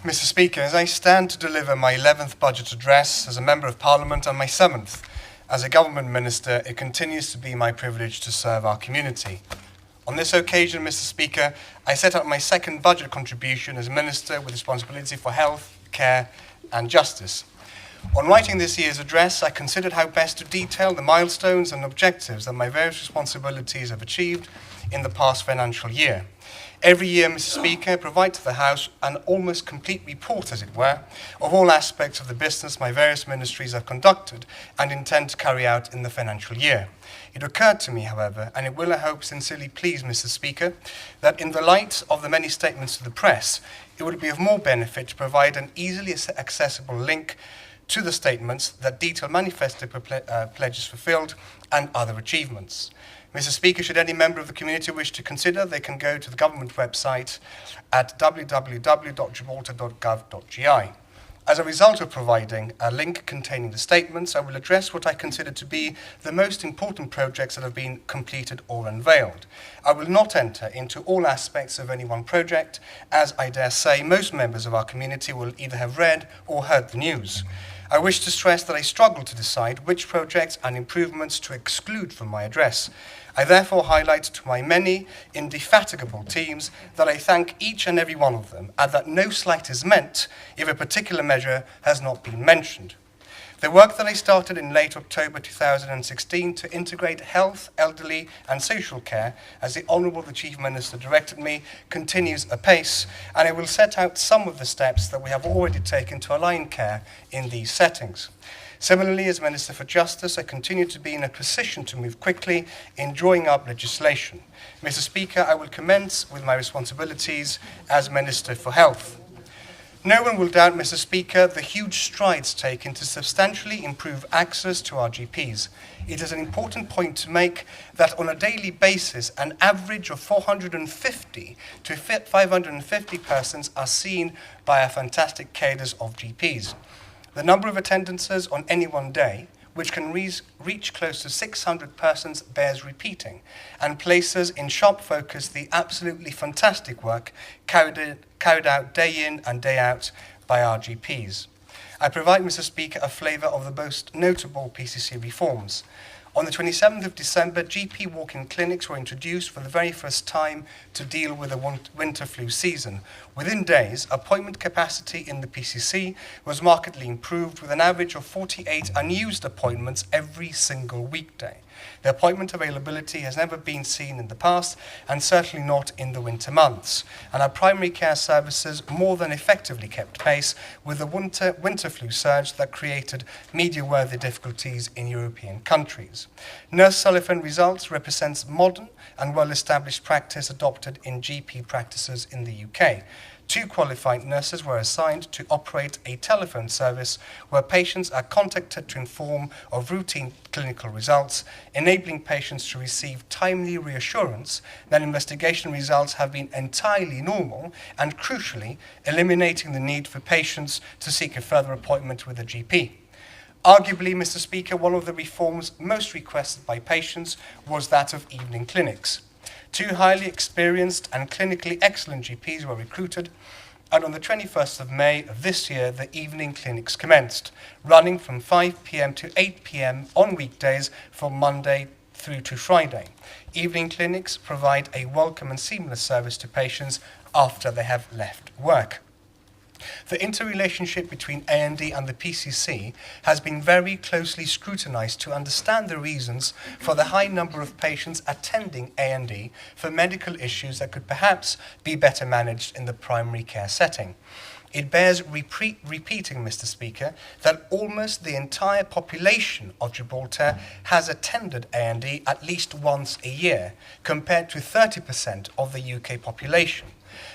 Mr. Speaker, as I stand to deliver my 11th budget address as a Member of Parliament and my 7th as a Government Minister, it continues to be my privilege to serve our community. On this occasion, Mr. Speaker, I set out my second budget contribution as Minister with responsibility for health, care and justice. On writing this year's address, I considered how best to detail the milestones and objectives that my various responsibilities have achieved in the past financial year. Every year, Mr. Speaker, I provide to the House an almost complete report, as it were, of all aspects of the business my various ministries have conducted and intend to carry out in the financial year. It occurred to me, however, and it will, I hope, sincerely please Mr. Speaker, that in the light of the many statements to the press, it would be of more benefit to provide an easily accessible link to the statements that detail manifesto pledges fulfilled and other achievements. Mr. Speaker, should any member of the community wish to consider, they can go to the government website at www.gibraltar.gov.gi. As a result of providing a link containing the statements, I will address what I consider to be the most important projects that have been completed or unveiled. I will not enter into all aspects of any one project, as I dare say most members of our community will either have read or heard the news. I wish to stress that I struggle to decide which projects and improvements to exclude from my address. I therefore highlight to my many indefatigable teams that I thank each and every one of them, and that no slight is meant if a particular measure has not been mentioned. The work that I started in late October 2016 to integrate health, elderly and social care, as the Honourable the Chief Minister directed me, continues apace, and I will set out some of the steps that we have already taken to align care in these settings. Similarly, as Minister for Justice, I continue to be in a position to move quickly in drawing up legislation. Mr. Speaker, I will commence with my responsibilities as Minister for Health. No one will doubt, Mr. Speaker, the huge strides taken to substantially improve access to our GPs. It is an important point to make that on a daily basis, an average of 450 to 550 persons are seen by our fantastic cadres of GPs. The number of attendances on any one day, which can reach close to 600 persons, bears repeating, and places in sharp focus the absolutely fantastic work carried out day in and day out by our GPs. I provide, Mr. Speaker, a flavour of the most notable PCC reforms. On the 27th of December, GP walk-in clinics were introduced for the very first time to deal with the winter flu season. Within days, appointment capacity in the PCC was markedly improved, with an average of 48 unused appointments every single weekday. The appointment availability has never been seen in the past, and certainly not in the winter months. And our primary care services more than effectively kept pace with the winter flu surge that created media-worthy difficulties in European countries. Nurse Sullivan results represents modern and well-established practice adopted in GP practices in the UK. 2 qualified nurses were assigned to operate a telephone service where patients are contacted to inform of routine clinical results, enabling patients to receive timely reassurance that investigation results have been entirely normal, and crucially, eliminating the need for patients to seek a further appointment with a GP. Arguably, Mr. Speaker, one of the reforms most requested by patients was that of evening clinics. 2 highly experienced and clinically excellent GPs were recruited, and on the 21st of May of this year, the evening clinics commenced, running from 5 p.m. to 8 p.m. on weekdays from Monday through to Friday. Evening clinics provide a welcome and seamless service to patients after they have left work. The interrelationship between A&D and the PCC has been very closely scrutinised to understand the reasons for the high number of patients attending A&D for medical issues that could perhaps be better managed in the primary care setting. It bears repeating, Mr. Speaker, that almost the entire population of Gibraltar has attended A&D at least once a year, compared to 30% of the UK population.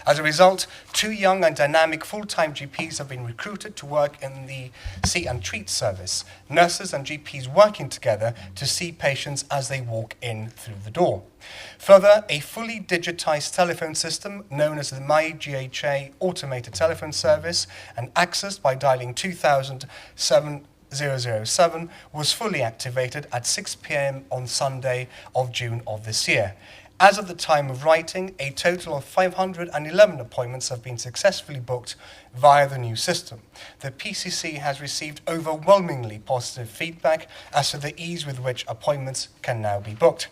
As a result, 2 young and dynamic full-time GPs have been recruited to work in the See and Treat service, nurses and GPs working together to see patients as they walk in through the door. Further, a fully digitised telephone system known as the MyGHA automated telephone service and accessed by dialing 2007 was fully activated at 6 p.m. on Sunday of June of this year. As of the time of writing, a total of 511 appointments have been successfully booked via the new system. The PCC has received overwhelmingly positive feedback as to the ease with which appointments can now be booked.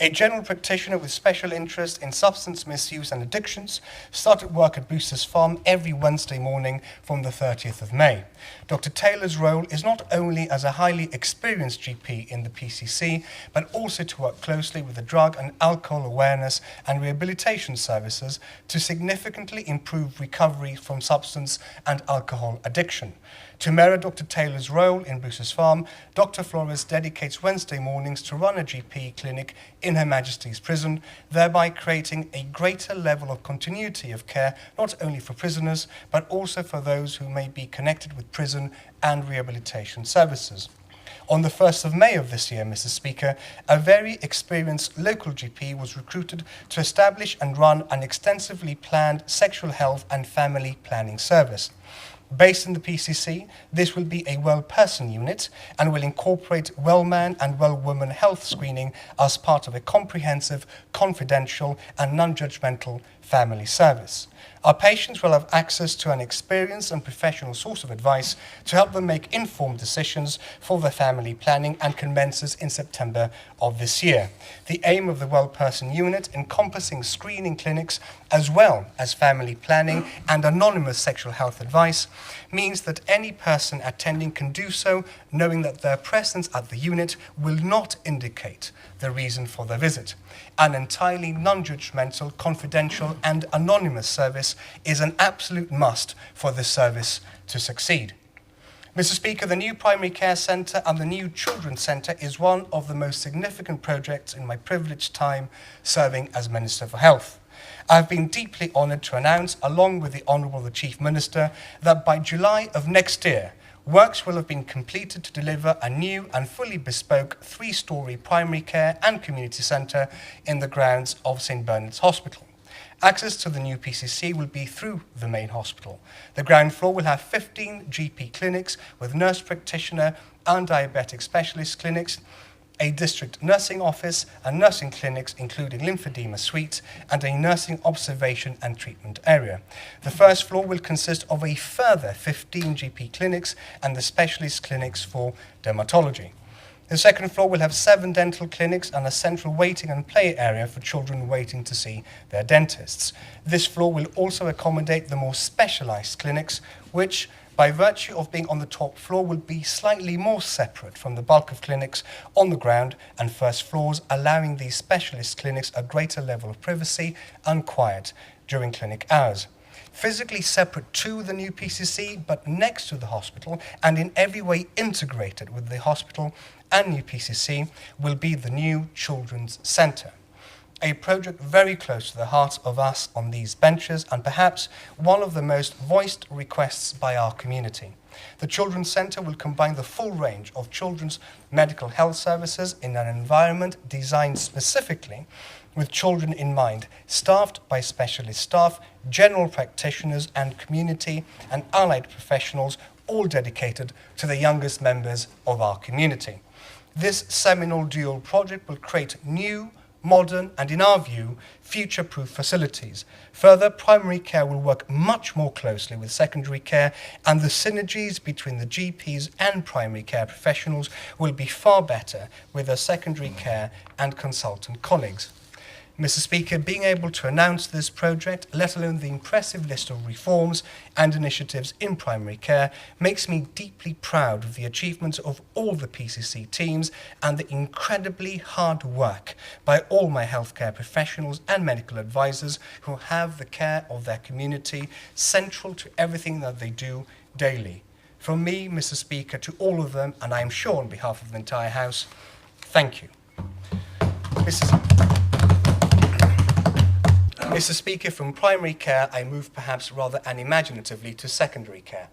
A general practitioner with special interest in substance misuse and addictions started work at Boosters Farm every Wednesday morning from the 30th of May. Dr. Taylor's role is not only as a highly experienced GP in the PCC, but also to work closely with the drug and alcohol awareness and rehabilitation services to significantly improve recovery from substance and alcohol addiction. To mirror Dr. Taylor's role in Boosters Farm, Dr. Flores dedicates Wednesday mornings to run a GP clinic in Her Majesty's Prison, thereby creating a greater level of continuity of care not only for prisoners, but also for those who may be connected with prison and rehabilitation services. On the 1st of May of this year, Mr. Speaker, a very experienced local GP was recruited to establish and run an extensively planned sexual health and family planning service. Based in the PCC, this will be a well-person unit and will incorporate well-man and well-woman health screening as part of a comprehensive, confidential and non-judgmental family service. Our patients will have access to an experienced and professional source of advice to help them make informed decisions for their family planning and commences in September of this year. The aim of the Well-Person Unit, encompassing screening clinics as well as family planning and anonymous sexual health advice, means that any person attending can do so knowing that their presence at the unit will not indicate the reason for their visit. An entirely non-judgmental, confidential and anonymous service is an absolute must for this service to succeed. Mr. Speaker, the new Primary Care Centre and the new Children's Centre is one of the most significant projects in my privileged time serving as Minister for Health. I have been deeply honoured to announce, along with the Honourable the Chief Minister, that by July of next year, works will have been completed to deliver a new and fully bespoke 3-storey primary care and community centre in the grounds of St Bernard's Hospital. Access to the new PCC will be through the main hospital. The ground floor will have 15 GP clinics with nurse practitioner and diabetic specialist clinics, a district nursing office and nursing clinics including lymphedema suite and a nursing observation and treatment area. The first floor will consist of a further 15 GP clinics and the specialist clinics for dermatology. The second floor will have 7 dental clinics and a central waiting and play area for children waiting to see their dentists. This floor will also accommodate the more specialised clinics, which, by virtue of being on the top floor, will be slightly more separate from the bulk of clinics on the ground and first floors, allowing these specialist clinics a greater level of privacy and quiet during clinic hours. Physically separate to the new PCC, but next to the hospital and in every way integrated with the hospital and new PCC, will be the new Children's Centre. A project very close to the heart of us on these benches and perhaps one of the most voiced requests by our community. The Children's Centre will combine the full range of children's medical health services in an environment designed specifically with children in mind, staffed by specialist staff, general practitioners and community and allied professionals, all dedicated to the youngest members of our community. This seminal dual project will create new, modern and, in our view, future-proof facilities. Further, primary care will work much more closely with secondary care, and the synergies between the GPs and primary care professionals will be far better with their secondary care and consultant colleagues. Mr. Speaker, being able to announce this project, let alone the impressive list of reforms and initiatives in primary care, makes me deeply proud of the achievements of all the PCC teams and the incredibly hard work by all my healthcare professionals and medical advisors who have the care of their community central to everything that they do daily. From me, Mr. Speaker, to all of them, and I am sure on behalf of the entire House, thank you. Mr. Speaker, from primary care, I move perhaps rather unimaginatively to secondary care.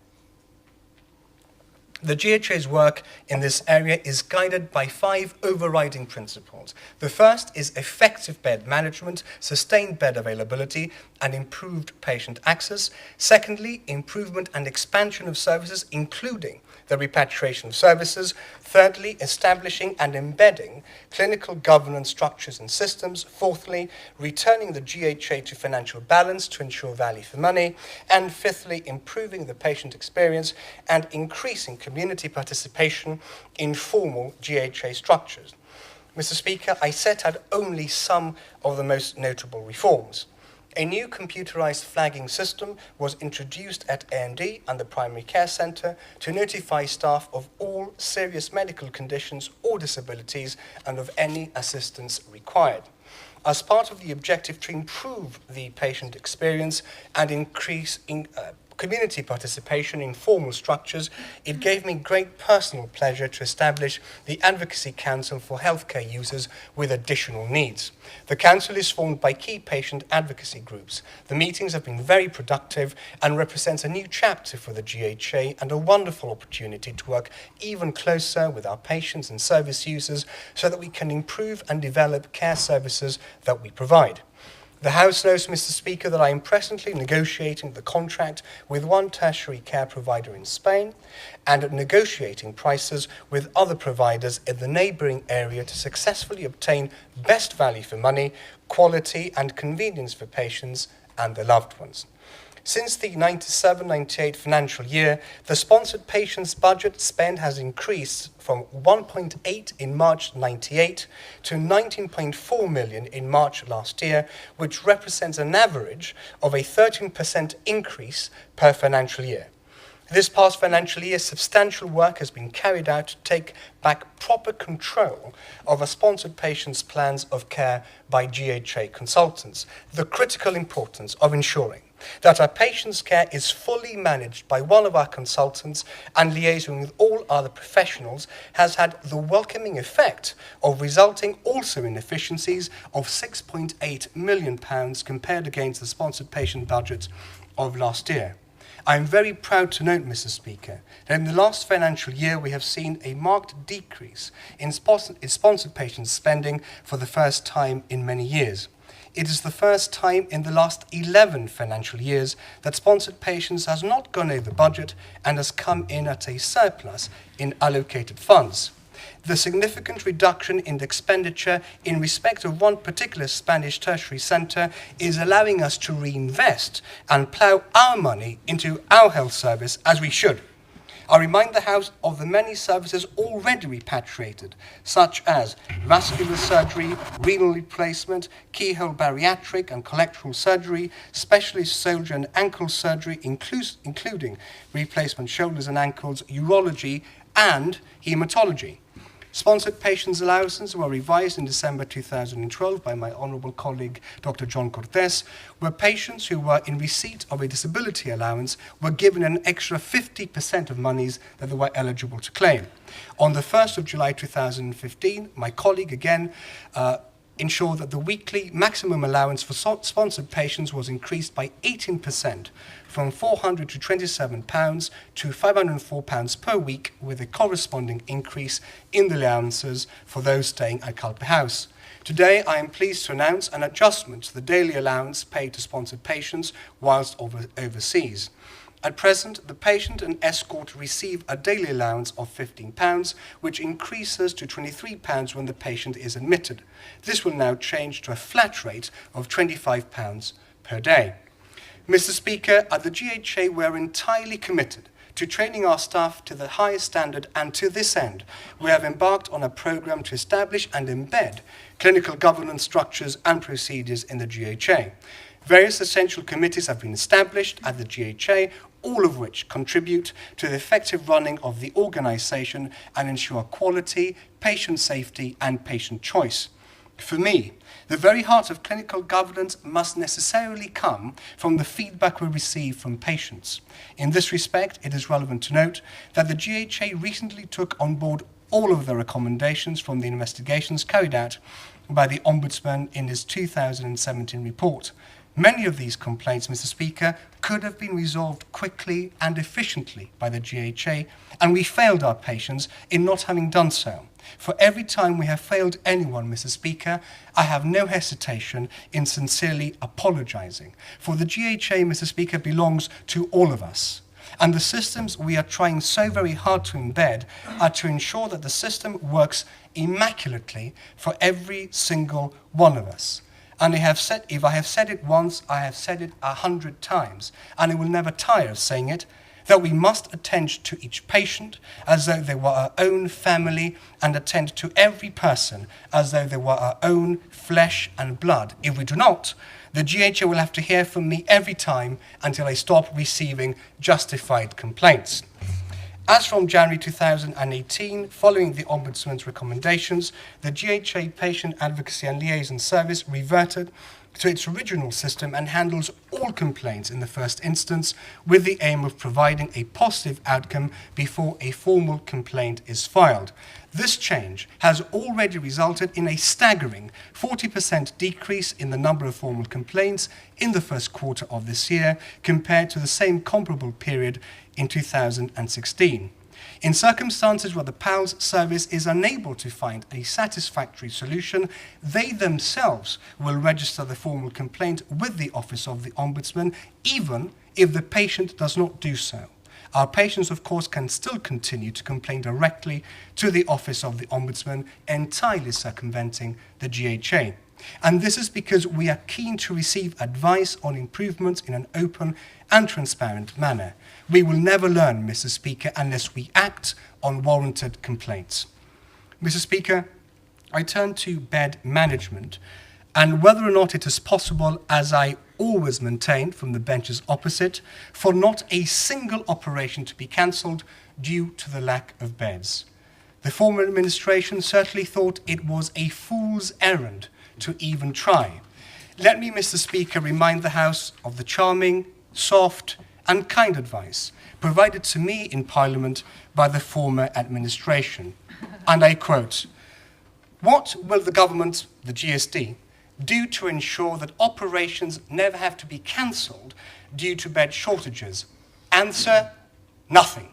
The GHA's work in this area is guided by 5 overriding principles. The first is effective bed management, sustained bed availability, and improved patient access. Secondly, improvement and expansion of services, including the repatriation of services. Thirdly, establishing and embedding clinical governance structures and systems. Fourthly, returning the GHA to financial balance to ensure value for money. And fifthly, improving the patient experience and increasing community participation in formal GHA structures. Mr. Speaker, I set out only some of the most notable reforms. A new computerized flagging system was introduced at A&E and the Primary Care Centre to notify staff of all serious medical conditions or disabilities and of any assistance required. As part of the objective to improve the patient experience and increase community participation in formal structures, it gave me great personal pleasure to establish the Advocacy Council for Healthcare Users with Additional Needs. The Council is formed by key patient advocacy groups. The meetings have been very productive and represents a new chapter for the GHA and a wonderful opportunity to work even closer with our patients and service users so that we can improve and develop care services that we provide. The House knows, Mr. Speaker, that I am presently negotiating the contract with one tertiary care provider in Spain and negotiating prices with other providers in the neighbouring area to successfully obtain best value for money, quality and convenience for patients and their loved ones. Since the 97-98 financial year, the sponsored patients' budget spend has increased from 1.8 in March 98 to 19.4 million in March last year, which represents an average of a 13% increase per financial year. This past financial year, substantial work has been carried out to take back proper control of a sponsored patients' plans of care by GHA consultants. The critical importance of ensuring that our patients' care is fully managed by one of our consultants and liaising with all other professionals has had the welcoming effect of resulting also in efficiencies of £6.8 million compared against the sponsored patient budget of last year. I am very proud to note, Mr. Speaker, that in the last financial year we have seen a marked decrease in sponsored patient spending for the first time in many years. It is the first time in the last 11 financial years that sponsored patients has not gone over budget and has come in at a surplus in allocated funds. The significant reduction in the expenditure in respect of one particular Spanish tertiary centre is allowing us to reinvest and plough our money into our health service as we should. I remind the House of the many services already repatriated, such as vascular surgery, renal replacement, keyhole bariatric and colectoral surgery, specialist shoulder and ankle surgery, including replacement shoulders and ankles, urology and haematology. Sponsored patients' allowances were revised in December 2012 by my honourable colleague Dr. John Cortes, where patients who were in receipt of a disability allowance were given an extra 50% of monies that they were eligible to claim. On the 1st of July 2015, my colleague again ensured that the weekly maximum allowance for sponsored patients was increased by 18%, from £400 to £27 to £504 per week, with a corresponding increase in the allowances for those staying at Culper House. Today, I am pleased to announce an adjustment to the daily allowance paid to sponsored patients whilst overseas. At present, the patient and escort receive a daily allowance of £15, which increases to £23 when the patient is admitted. This will now change to a flat rate of £25 per day. Mr. Speaker, at the GHA, we are entirely committed to training our staff to the highest standard, and to this end, we have embarked on a programme to establish and embed clinical governance structures and procedures in the GHA. Various essential committees have been established at the GHA, all of which contribute to the effective running of the organisation and ensure quality, patient safety and patient choice. For me, the very heart of clinical governance must necessarily come from the feedback we receive from patients. In this respect, it is relevant to note that the GHA recently took on board all of the recommendations from the investigations carried out by the Ombudsman in his 2017 report. Many of these complaints, Mr. Speaker, could have been resolved quickly and efficiently by the GHA, and we failed our patients in not having done so. For every time we have failed anyone, Mr. Speaker, I have no hesitation in sincerely apologising. For the GHA, Mr. Speaker, belongs to all of us. And the systems we are trying so very hard to embed are to ensure that the system works immaculately for every single one of us. And if I have said it once, I have said it 100 times, and I will never tire of saying it, that we must attend to each patient as though they were our own family and attend to every person as though they were our own flesh and blood. If we do not, the GHA will have to hear from me every time until I stop receiving justified complaints. As from January 2018, following the Ombudsman's recommendations, the GHA Patient Advocacy and Liaison Service reverted to its original system and handles all complaints in the first instance with the aim of providing a positive outcome before a formal complaint is filed. This change has already resulted in a staggering 40% decrease in the number of formal complaints in the first quarter of this year compared to the same comparable period in 2016. In circumstances where the PALS service is unable to find a satisfactory solution, they themselves will register the formal complaint with the Office of the Ombudsman, even if the patient does not do so. Our patients, of course, can still continue to complain directly to the Office of the Ombudsman, entirely circumventing the GHA. And this is because we are keen to receive advice on improvements in an open and transparent manner. We will never learn, Mr. Speaker, unless we act on warranted complaints. Mr. Speaker, I turn to bed management and whether or not it is possible, as I always maintained from the benches opposite, for not a single operation to be cancelled due to the lack of beds. The former administration certainly thought it was a fool's errand to even try. Let me, Mr. Speaker, remind the House of the charming, soft, and kind advice provided to me in Parliament by the former administration. And I quote, "What will the government, the GSD, do to ensure that operations never have to be cancelled due to bed shortages?" Answer, nothing.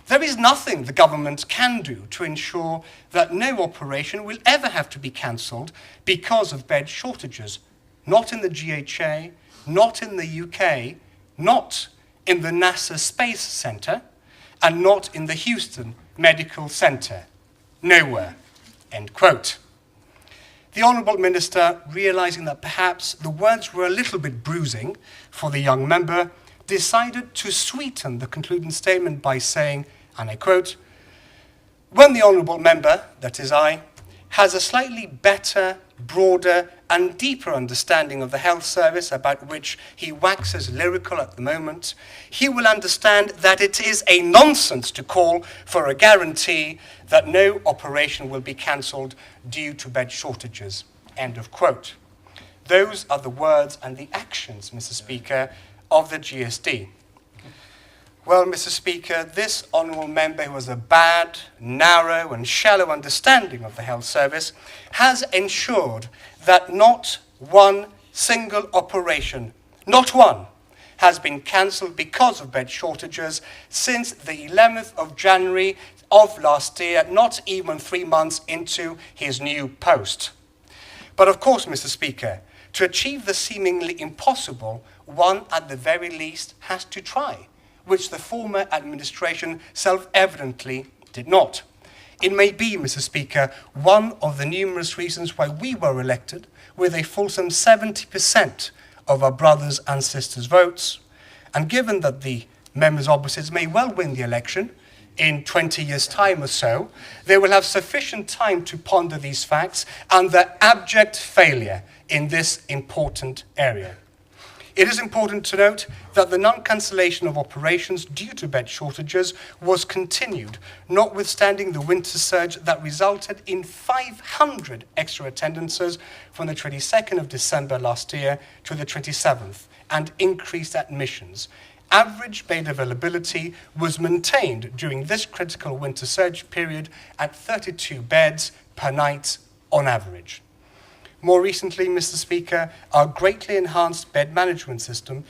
There is nothing the government can do to ensure that no operation will ever have to be cancelled because of bed shortages. Not in the GHA, not in the UK, not in the NASA Space Centre, and not in the Houston Medical Centre. Nowhere. End quote. The Honourable Minister, realising that perhaps the words were a little bit bruising for the young member, decided to sweeten the concluding statement by saying, and I quote, "When the Honourable Member, that is I, has a slightly better, broader and deeper understanding of the health service about which he waxes lyrical at the moment, he will understand that it is a nonsense to call for a guarantee that no operation will be cancelled due to bed shortages." End of quote. Those are the words and the actions, Mr. Speaker, of the GSD. Well, Mr. Speaker, this honourable member who has a bad, narrow and shallow understanding of the health service has ensured that not one single operation, not one, has been cancelled because of bed shortages since the 11th of January of last year, not even 3 months into his new post. But of course, Mr. Speaker, to achieve the seemingly impossible, one at the very least has to try, which the former administration self-evidently did not. It may be, Mr. Speaker, one of the numerous reasons why we were elected with a fulsome 70% of our brothers and sisters' votes. And given that the members opposite may well win the election in 20 years' time or so, they will have sufficient time to ponder these facts and their abject failure in this important area. It is important to note that the non-cancellation of operations due to bed shortages was continued, notwithstanding the winter surge that resulted in 500 extra attendances from the 22nd of December last year to the 27th, and increased admissions. Average bed availability was maintained during this critical winter surge period at 32 beds per night on average. More recently, Mr. Speaker, our greatly enhanced bed management system,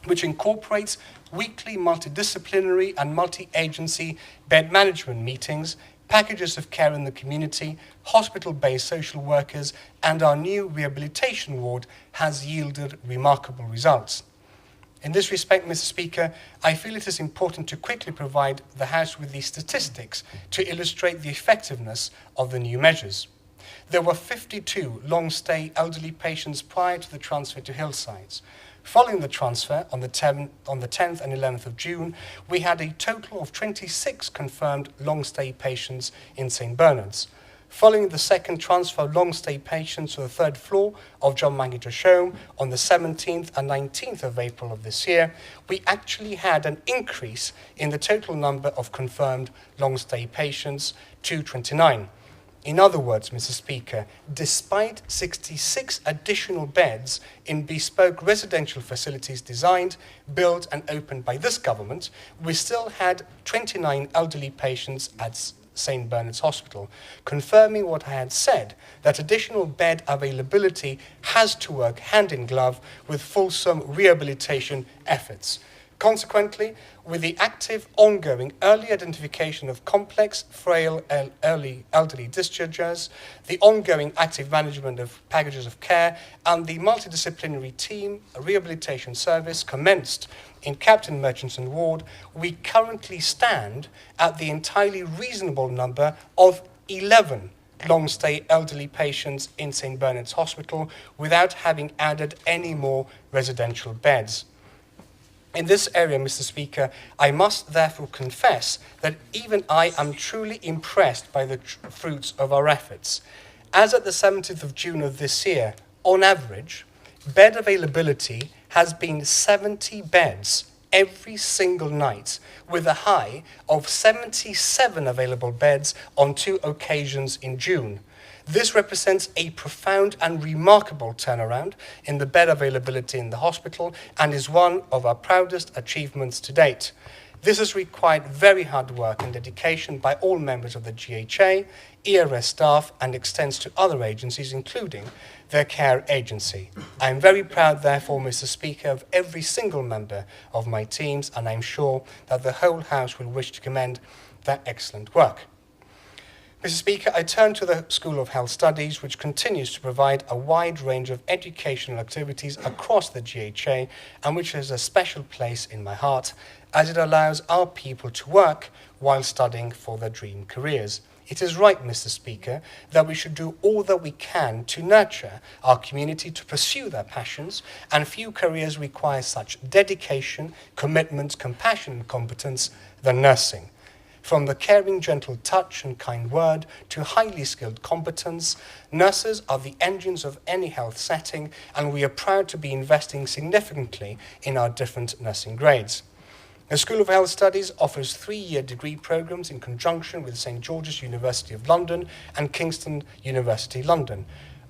which incorporates weekly multidisciplinary and multi-agency bed management meetings, packages of care in the community, hospital-based social workers, and our new rehabilitation ward has yielded remarkable results. In this respect, Mr. Speaker, I feel it is important to quickly provide the House with these statistics to illustrate the effectiveness of the new measures. There were 52 long-stay elderly patients prior to the transfer to Hillsides. Following the transfer on the 10th and 11th of June, we had a total of 26 confirmed long-stay patients in St. Bernard's. Following the second transfer of long-stay patients to the third floor of John Mangish Home on the 17th and 19th of April of this year, we actually had an increase in the total number of confirmed long-stay patients to 29. In other words, Mr. Speaker, despite 66 additional beds in bespoke residential facilities designed, built and opened by this government, we still had 29 elderly patients at St. Bernard's Hospital, confirming what I had said, that additional bed availability has to work hand in glove with fulsome rehabilitation efforts. Consequently, with the active, ongoing early identification of complex, frail, early elderly dischargers, the ongoing active management of packages of care, and the multidisciplinary team rehabilitation service commenced in Captain Murchison Ward, we currently stand at the entirely reasonable number of 11 long-stay elderly patients in St. Bernard's Hospital without having added any more residential beds. In this area, Mr. Speaker, I must therefore confess that even I am truly impressed by the fruits of our efforts. As at the 17th of June of this year, on average, bed availability has been 70 beds every single night, with a high of 77 available beds on 2 occasions in June. This represents a profound and remarkable turnaround in the bed availability in the hospital and is one of our proudest achievements to date. This has required very hard work and dedication by all members of the GHA, ERS staff, and extends to other agencies, including their care agency. I am very proud, therefore, Mr. Speaker, of every single member of my teams, and I am sure that the whole House will wish to commend their excellent work. Mr. Speaker, I turn to the School of Health Studies, which continues to provide a wide range of educational activities across the GHA and which has a special place in my heart, as it allows our people to work while studying for their dream careers. It is right, Mr. Speaker, that we should do all that we can to nurture our community to pursue their passions, and few careers require such dedication, commitment, compassion, and competence than nursing. From the caring, gentle touch and kind word to highly skilled competence, nurses are the engines of any health setting, and we are proud to be investing significantly in our different nursing grades. The School of Health Studies offers 3-year degree programs in conjunction with St. George's University of London and Kingston University London.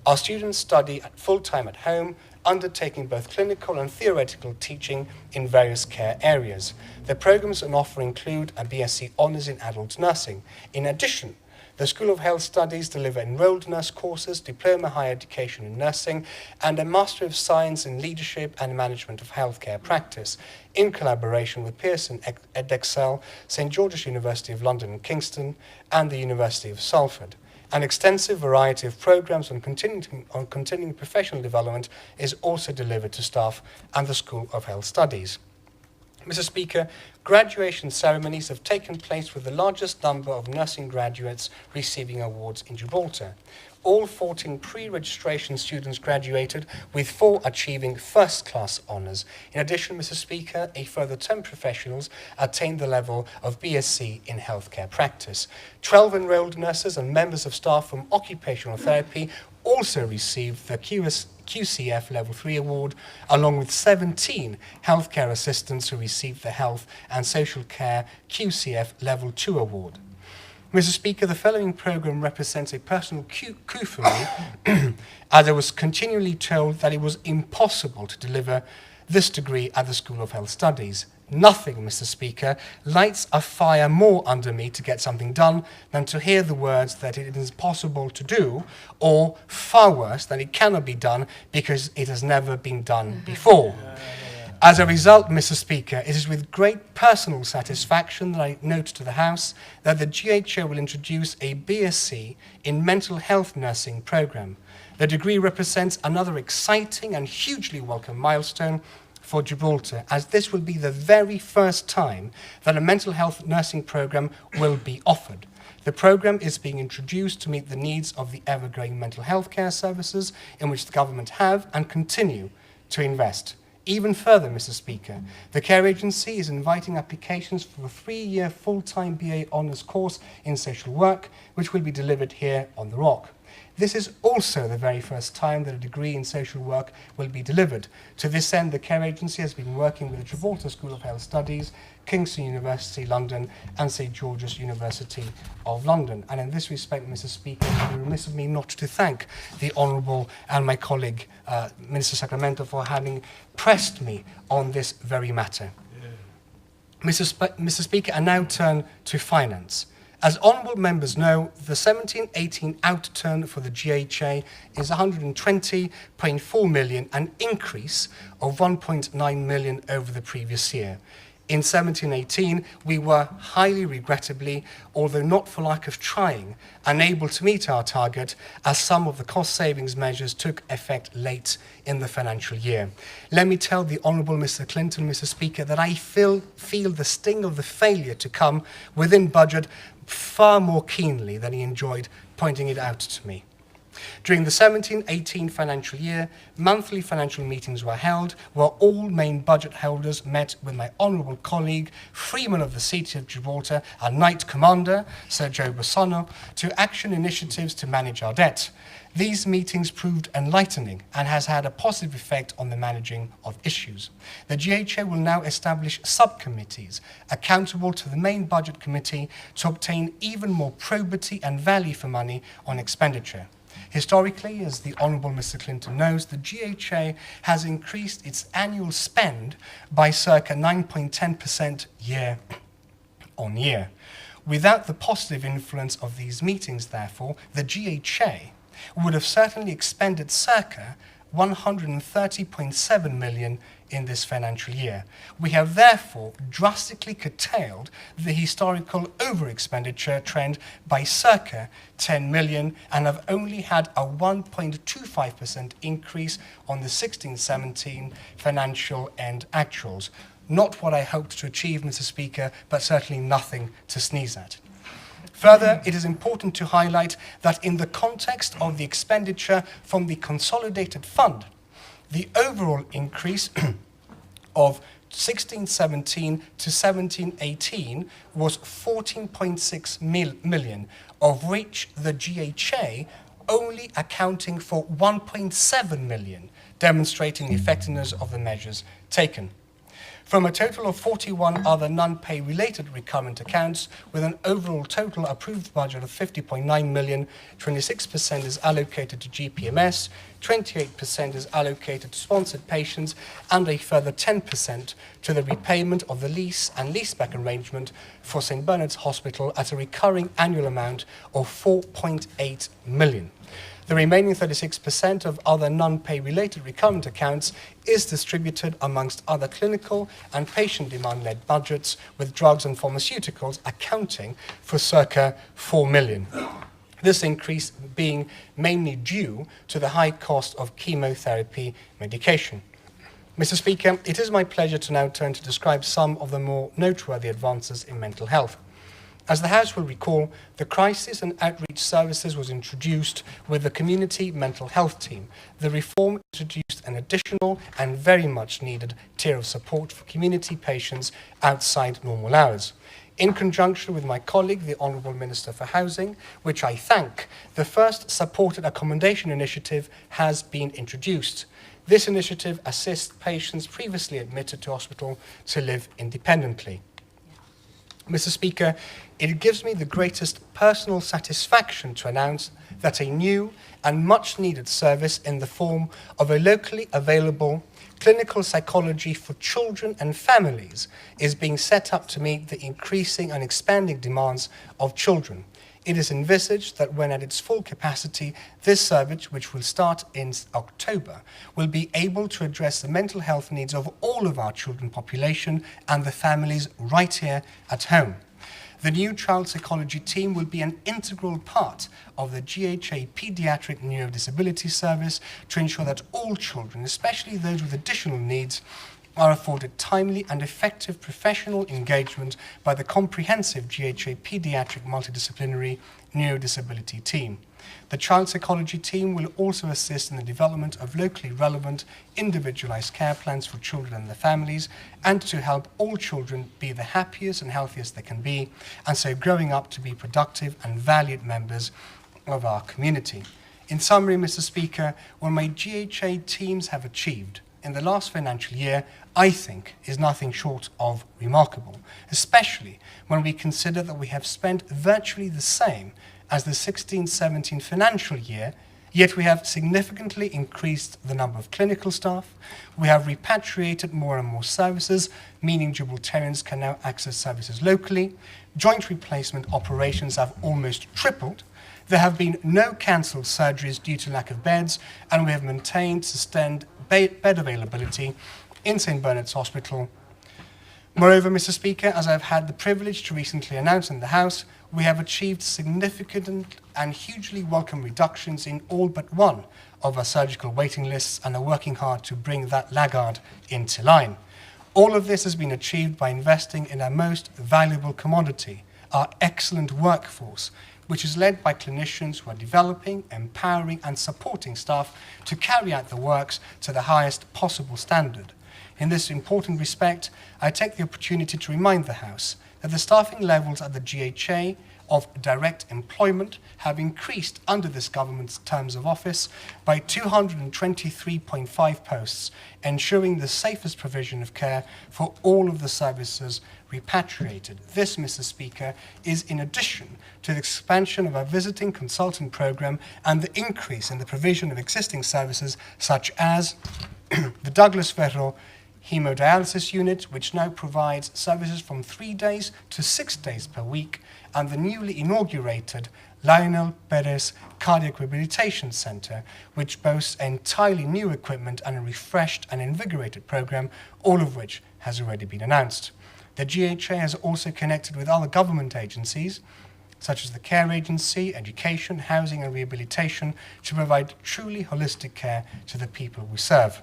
Our students study full-time at home, undertaking both clinical and theoretical teaching in various care areas. The programs on offer include a BSc Honours in Adult Nursing. In addition, the School of Health Studies deliver enrolled nurse courses, diploma higher education in nursing, and a Master of Science in Leadership and Management of Healthcare Practice, in collaboration with Pearson Edexcel, St. George's University of London and Kingston, and the University of Salford. An extensive variety of programs on continuing professional development is also delivered to staff and the School of Health Studies. Mr. Speaker, graduation ceremonies have taken place with the largest number of nursing graduates receiving awards in Gibraltar. All 14 pre-registration students graduated, with 4 achieving first-class honours. In addition, Mr. Speaker, a further 10 professionals attained the level of BSc in healthcare practice. 12 enrolled nurses and members of staff from occupational therapy also received the QCF Level 3 award, along with 17 healthcare assistants who received the Health and Social Care QCF Level 2 award. Mr. Speaker, the following programme represents a personal coup for me, as I was continually told that it was impossible to deliver this degree at the School of Health Studies. Nothing, Mr. Speaker, lights a fire more under me to get something done than to hear the words that it is possible to do, or far worse, that it cannot be done because it has never been done before. As a result, Mr. Speaker, it is with great personal satisfaction that I note to the House that the GHO will introduce a BSc in Mental Health Nursing programme. The degree represents another exciting and hugely welcome milestone for Gibraltar, as this will be the very first time that a mental health nursing programme will be offered. The programme is being introduced to meet the needs of the ever-growing mental health care services in which the government have and continue to invest. Even further, Mr. Speaker, the Care Agency is inviting applications for a 3-year full-time BA honours course in social work, which will be delivered here on the Rock. This is also the very first time that a degree in social work will be delivered. To this end, the Care Agency has been working with the Gibraltar School of Health Studies, Kingston University, London, and St George's University of London. And in this respect, Mr. Speaker, it would be remiss of me not to thank the Honourable and my colleague, Minister Sacramento, for having pressed me on this very matter. Yeah. Mr. Speaker, I now turn to finance. As honourable members know, the 17-18 outturn for the GHA is 120.4 million, an increase of 1.9 million over the previous year. In 17-18, we were highly regrettably, although not for lack of trying, unable to meet our target as some of the cost savings measures took effect late in the financial year. Let me tell the Honourable Mr. Clinton, Mr. Speaker, that I feel the sting of the failure to come within budget far more keenly than he enjoyed pointing it out to me. During the 17-18 financial year, monthly financial meetings were held where all main budget holders met with my honourable colleague, Freeman of the City of Gibraltar, our Knight Commander, Sir Joe Bassano, to action initiatives to manage our debt. These meetings proved enlightening and has had a positive effect on the managing of issues. The GHA will now establish subcommittees accountable to the main budget committee to obtain even more probity and value for money on expenditure. Historically, as the Honourable Mr. Clinton knows, the GHA has increased its annual spend by circa 9.10% year on year. Without the positive influence of these meetings, therefore, the GHA would have certainly expended circa 130.7 million in this financial year. We have therefore drastically curtailed the historical over-expenditure trend by circa 10 million and have only had a 1.25% increase on the 16-17 financial end actuals. Not what I hoped to achieve, Mr. Speaker, but certainly nothing to sneeze at. Further, it is important to highlight that in the context of the expenditure from the consolidated fund, the overall increase of 16-17 to 17-18 was 14.6 million, of which the GHA only accounting for 1.7 million, demonstrating the effectiveness of the measures taken. From a total of 41 other non-pay related recurrent accounts with an overall total approved budget of 50.9 million, 26% is allocated to GPMS, 28% is allocated to sponsored patients, and a further 10% to the repayment of the lease and leaseback arrangement for St Bernard's Hospital at a recurring annual amount of 4.8 million. The remaining 36% of other non-pay related recurrent accounts is distributed amongst other clinical and patient demand-led budgets, with drugs and pharmaceuticals accounting for circa 4 million. This increase being mainly due to the high cost of chemotherapy medication. Mr. Speaker, it is my pleasure to now turn to describe some of the more noteworthy advances in mental health. As the House will recall, the Crisis and Outreach Services was introduced with the Community Mental Health Team. The reform introduced an additional and very much needed tier of support for community patients outside normal hours. In conjunction with my colleague, the Honourable Minister for Housing, which I thank, the first supported accommodation initiative has been introduced. This initiative assists patients previously admitted to hospital to live independently. Mr. Speaker, it gives me the greatest personal satisfaction to announce that a new and much needed service in the form of a locally available clinical psychology for children and families is being set up to meet the increasing and expanding demands of children. It is envisaged that when at its full capacity, this service, which will start in October, will be able to address the mental health needs of all of our children population and the families right here at home. The new child psychology team will be an integral part of the GHA Pediatric Neurodisability Service to ensure that all children, especially those with additional needs, are afforded timely and effective professional engagement by the comprehensive GHA Pediatric Multidisciplinary Neurodisability team. The child psychology team will also assist in the development of locally relevant, individualized care plans for children and their families, and to help all children be the happiest and healthiest they can be, and so growing up to be productive and valued members of our community. In summary, Mr. Speaker, what my GHA teams have achieved in the last financial year, I think, is nothing short of remarkable, especially when we consider that we have spent virtually the same as the 16-17 financial year, yet we have significantly increased the number of clinical staff, we have repatriated more and more services, meaning Gibraltarians can now access services locally, joint replacement operations have almost tripled, there have been no cancelled surgeries due to lack of beds, and we have maintained sustained bed availability in St. Bernard's Hospital. Moreover, Mr. Speaker, as I've had the privilege to recently announce in the House, we have achieved significant and hugely welcome reductions in all but one of our surgical waiting lists and are working hard to bring that laggard into line. All of this has been achieved by investing in our most valuable commodity, our excellent workforce, which is led by clinicians who are developing, empowering and supporting staff to carry out the works to the highest possible standard. In this important respect, I take the opportunity to remind the House that the staffing levels at the GHA of direct employment have increased under this government's terms of office by 223.5 posts, ensuring the safest provision of care for all of the services repatriated. This, Mr. Speaker, is in addition to the expansion of our visiting consultant program and the increase in the provision of existing services such as the Douglas Ferro hemodialysis unit, which now provides services from 3 days to 6 days per week, and the newly inaugurated Lionel Perez Cardiac Rehabilitation Centre, which boasts entirely new equipment and a refreshed and invigorated program, all of which has already been announced. The GHA has also connected with other government agencies, such as the Care Agency, Education, Housing and Rehabilitation, to provide truly holistic care to the people we serve.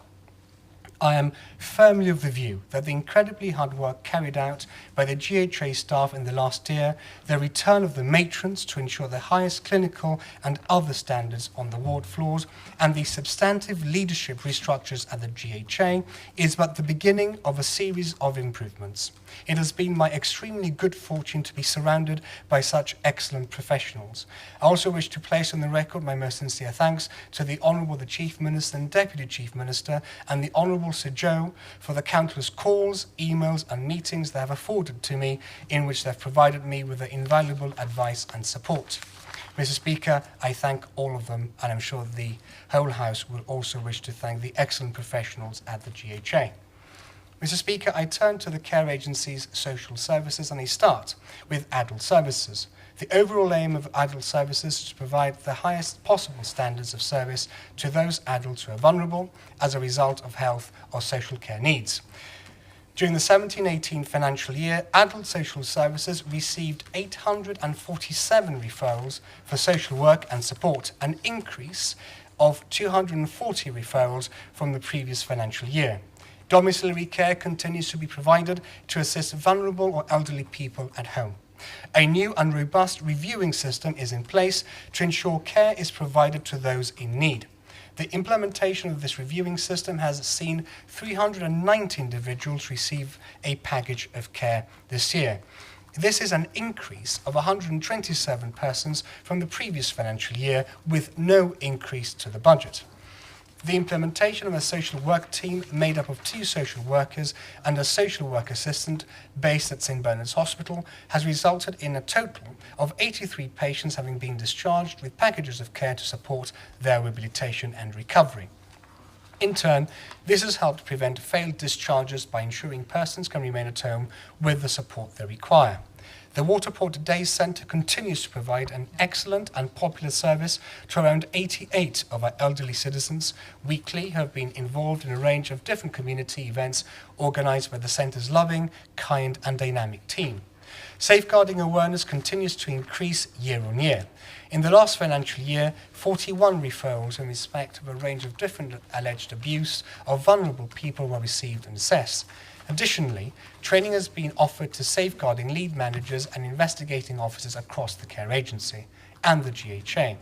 I am firmly of the view that the incredibly hard work carried out by the GHA staff in the last year, the return of the matrons to ensure the highest clinical and other standards on the ward floors, and the substantive leadership restructures at the GHA is but the beginning of a series of improvements. It has been my extremely good fortune to be surrounded by such excellent professionals. I also wish to place on the record my most sincere thanks to the Honourable the Chief Minister and Deputy Chief Minister and the Honourable Sir Joe for the countless calls, emails and meetings they have afforded to me, in which they have provided me with their invaluable advice and support. Mr. Speaker, I thank all of them, and I'm sure the whole House will also wish to thank the excellent professionals at the GHA. Mr. Speaker, I turn to the Care Agency's social services, and I start with adult services. The overall aim of adult services is to provide the highest possible standards of service to those adults who are vulnerable as a result of health or social care needs. During the 17-18 financial year, adult social services received 847 referrals for social work and support, an increase of 240 referrals from the previous financial year. Domiciliary care continues to be provided to assist vulnerable or elderly people at home. A new and robust reviewing system is in place to ensure care is provided to those in need. The implementation of this reviewing system has seen 390 individuals receive a package of care this year. This is an increase of 127 persons from the previous financial year, with no increase to the budget. The implementation of a social work team made up of 2 social workers and a social work assistant based at St. Bernard's Hospital has resulted in a total of 83 patients having been discharged with packages of care to support their rehabilitation and recovery. In turn, this has helped prevent failed discharges by ensuring persons can remain at home with the support they require. The Waterport Day Centre continues to provide an excellent and popular service to around 88 of our elderly citizens weekly who have been involved in a range of different community events organised by the Centre's loving, kind and dynamic team. Safeguarding awareness continues to increase year on year. In the last financial year, 41 referrals in respect of a range of different alleged abuse of vulnerable people were received and assessed. Additionally, training has been offered to safeguarding lead managers and investigating officers across the care agency and the GHA.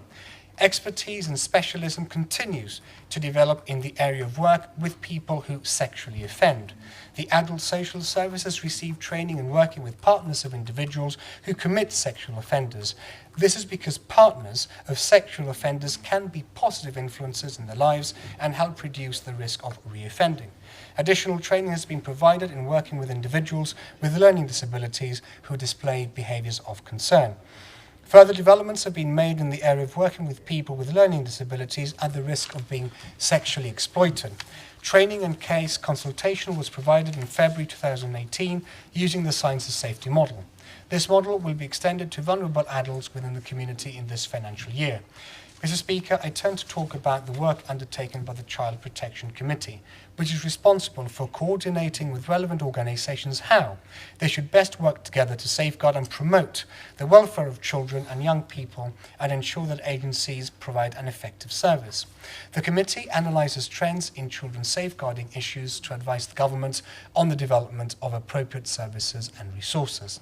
Expertise and specialism continues to develop in the area of work with people who sexually offend. The Adult Social Services receive training in working with partners of individuals who commit sexual offenders. This is because partners of sexual offenders can be positive influences in their lives and help reduce the risk of reoffending. Additional training has been provided in working with individuals with learning disabilities who display behaviours of concern. Further developments have been made in the area of working with people with learning disabilities at the risk of being sexually exploited. Training and case consultation was provided in February 2018 using the Science of Safety model. This model will be extended to vulnerable adults within the community in this financial year. Mr. Speaker, I turn to talk about the work undertaken by the Child Protection Committee, which is responsible for coordinating with relevant organisations how they should best work together to safeguard and promote the welfare of children and young people and ensure that agencies provide an effective service. The committee analyses trends in children's safeguarding issues to advise the government on the development of appropriate services and resources.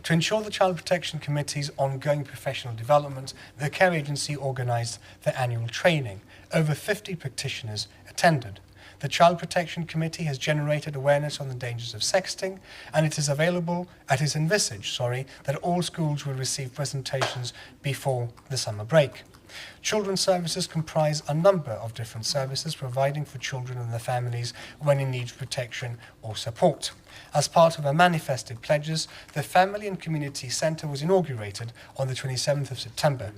To ensure the Child Protection Committee's ongoing professional development, the Care Agency organised the annual training. Over 50 practitioners attended. The Child Protection Committee has generated awareness on the dangers of sexting, and it is envisaged that all schools will receive presentations before the summer break. Children's services comprise a number of different services providing for children and their families when in need of protection or support. As part of our manifested pledges, the Family and Community Centre was inaugurated on the 27th of September.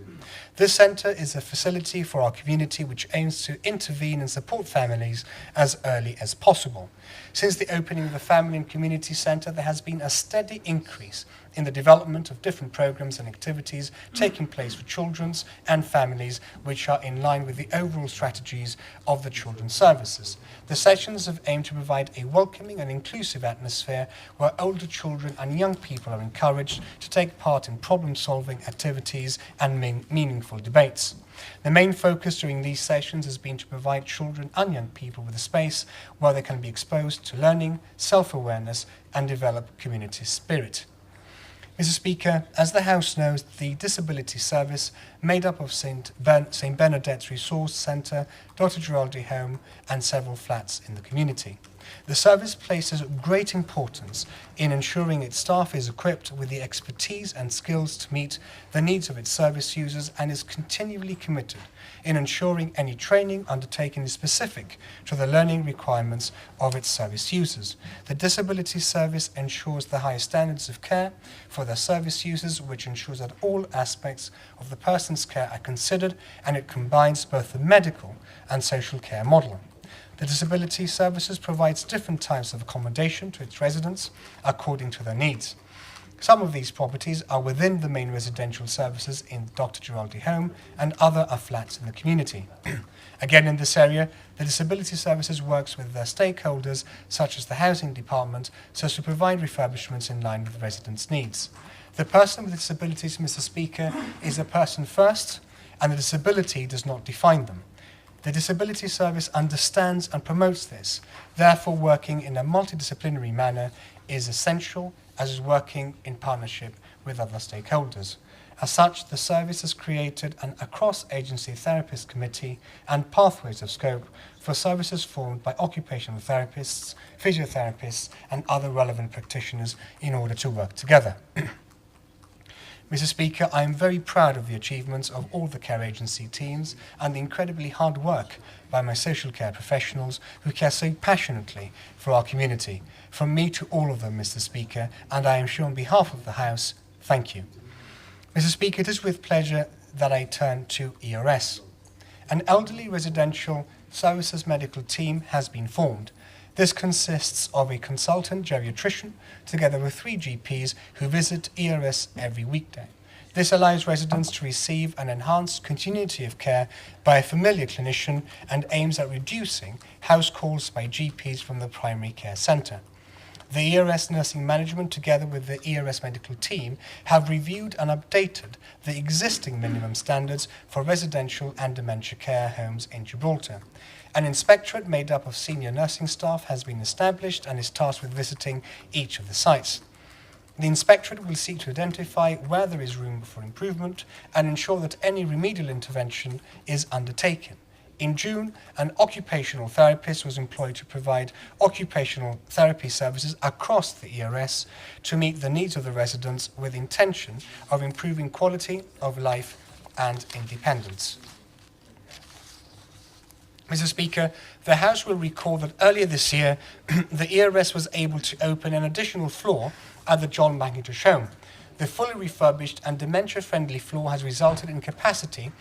This centre is a facility for our community which aims to intervene and support families as early as possible. Since the opening of the Family and Community Centre, there has been a steady increase in the development of different programs and activities taking place for children and families which are in line with the overall strategies of the children's services. The sessions have aimed to provide a welcoming and inclusive atmosphere where older children and young people are encouraged to take part in problem-solving activities and meaningful debates. The main focus during these sessions has been to provide children and young people with a space where they can be exposed to learning, self-awareness and develop community spirit. Mr. Speaker, as the House knows, the Disability Service, made up of St. Bernadette's Resource Centre, Dr. Giraldi Home and several flats in the community. The service places great importance in ensuring its staff is equipped with the expertise and skills to meet the needs of its service users and is continually committed in ensuring any training undertaken is specific to the learning requirements of its service users. The Disability Service ensures the highest standards of care for their service users, which ensures that all aspects of the person's care are considered, and it combines both the medical and social care model. The Disability Services provides different types of accommodation to its residents according to their needs. Some of these properties are within the main residential services in Dr. Giraldi Home, and other are flats in the community. Again, in this area, the Disability Services works with their stakeholders, such as the Housing Department, so as to provide refurbishments in line with residents' needs. The person with disabilities, Mr. Speaker, is a person first, and the disability does not define them. The Disability Service understands and promotes this. Therefore, working in a multidisciplinary manner is essential, as is working in partnership with other stakeholders. As such, the service has created an across-agency therapist committee and pathways of scope for services formed by occupational therapists, physiotherapists, and other relevant practitioners in order to work together. Mr. Speaker, I am very proud of the achievements of all the care agency teams and the incredibly hard work by my social care professionals who care so passionately for our community. From me to all of them, Mr. Speaker, and I am sure on behalf of the House, thank you. Mr. Speaker, it is with pleasure that I turn to ERS. an elderly residential services medical team has been formed. This consists of a consultant geriatrician together with 3 GPs who visit ERS every weekday. This allows residents to receive an enhanced continuity of care by a familiar clinician and aims at reducing house calls by GPs from the primary care centre. The ERS nursing management, together with the ERS medical team, have reviewed and updated the existing minimum standards for residential and dementia care homes in Gibraltar. An inspectorate made up of senior nursing staff has been established and is tasked with visiting each of the sites. The inspectorate will seek to identify where there is room for improvement and ensure that any remedial intervention is undertaken. In June, an occupational therapist was employed to provide occupational therapy services across the ERS to meet the needs of the residents with intention of improving quality of life and independence. Mr. Speaker, the House will recall that earlier this year, the ERS was able to open an additional floor at the John McIntosh home. The fully refurbished and dementia-friendly floor has resulted in capacity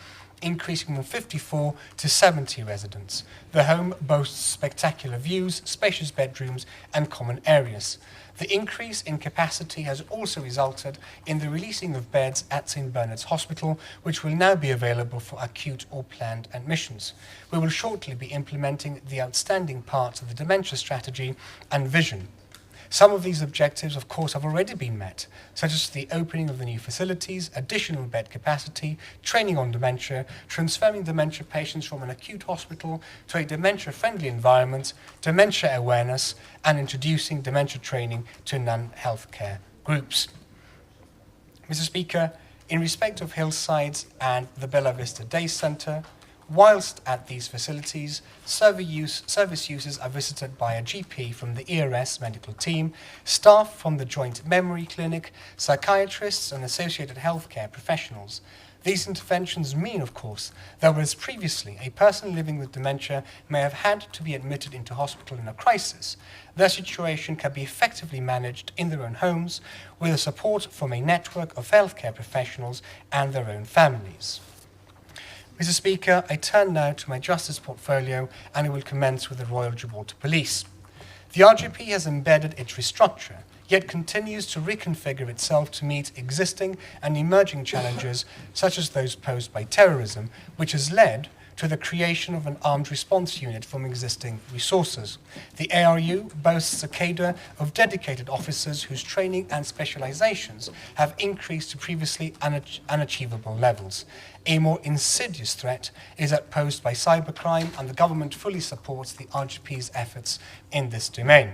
increasing from 54 to 70 residents. The home boasts spectacular views, spacious bedrooms and common areas. The increase in capacity has also resulted in the releasing of beds at St Bernard's Hospital, which will now be available for acute or planned admissions. We will shortly be implementing the outstanding parts of the dementia strategy and vision. Some of these objectives, of course, have already been met, such as the opening of the new facilities, additional bed capacity, training on dementia, transferring dementia patients from an acute hospital to a dementia-friendly environment, dementia awareness, and introducing dementia training to non-healthcare groups. Mr. Speaker, in respect of Hillsides and the Bella Vista Day Centre, whilst at these facilities, service users are visited by a GP from the ERS medical team, staff from the Joint Memory Clinic, psychiatrists and associated healthcare professionals. These interventions mean, of course, that whereas previously a person living with dementia may have had to be admitted into hospital in a crisis, their situation can be effectively managed in their own homes with the support from a network of healthcare professionals and their own families. Mr. Speaker, I turn now to my justice portfolio and I will commence with the Royal Gibraltar Police. The RGP has embedded its restructure, yet continues to reconfigure itself to meet existing and emerging challenges such as those posed by terrorism, which has led to the creation of an armed response unit from existing resources. The ARU boasts a cadre of dedicated officers whose training and specializations have increased to previously unachievable levels. A more insidious threat is that posed by cybercrime, and the government fully supports the RGP's efforts in this domain.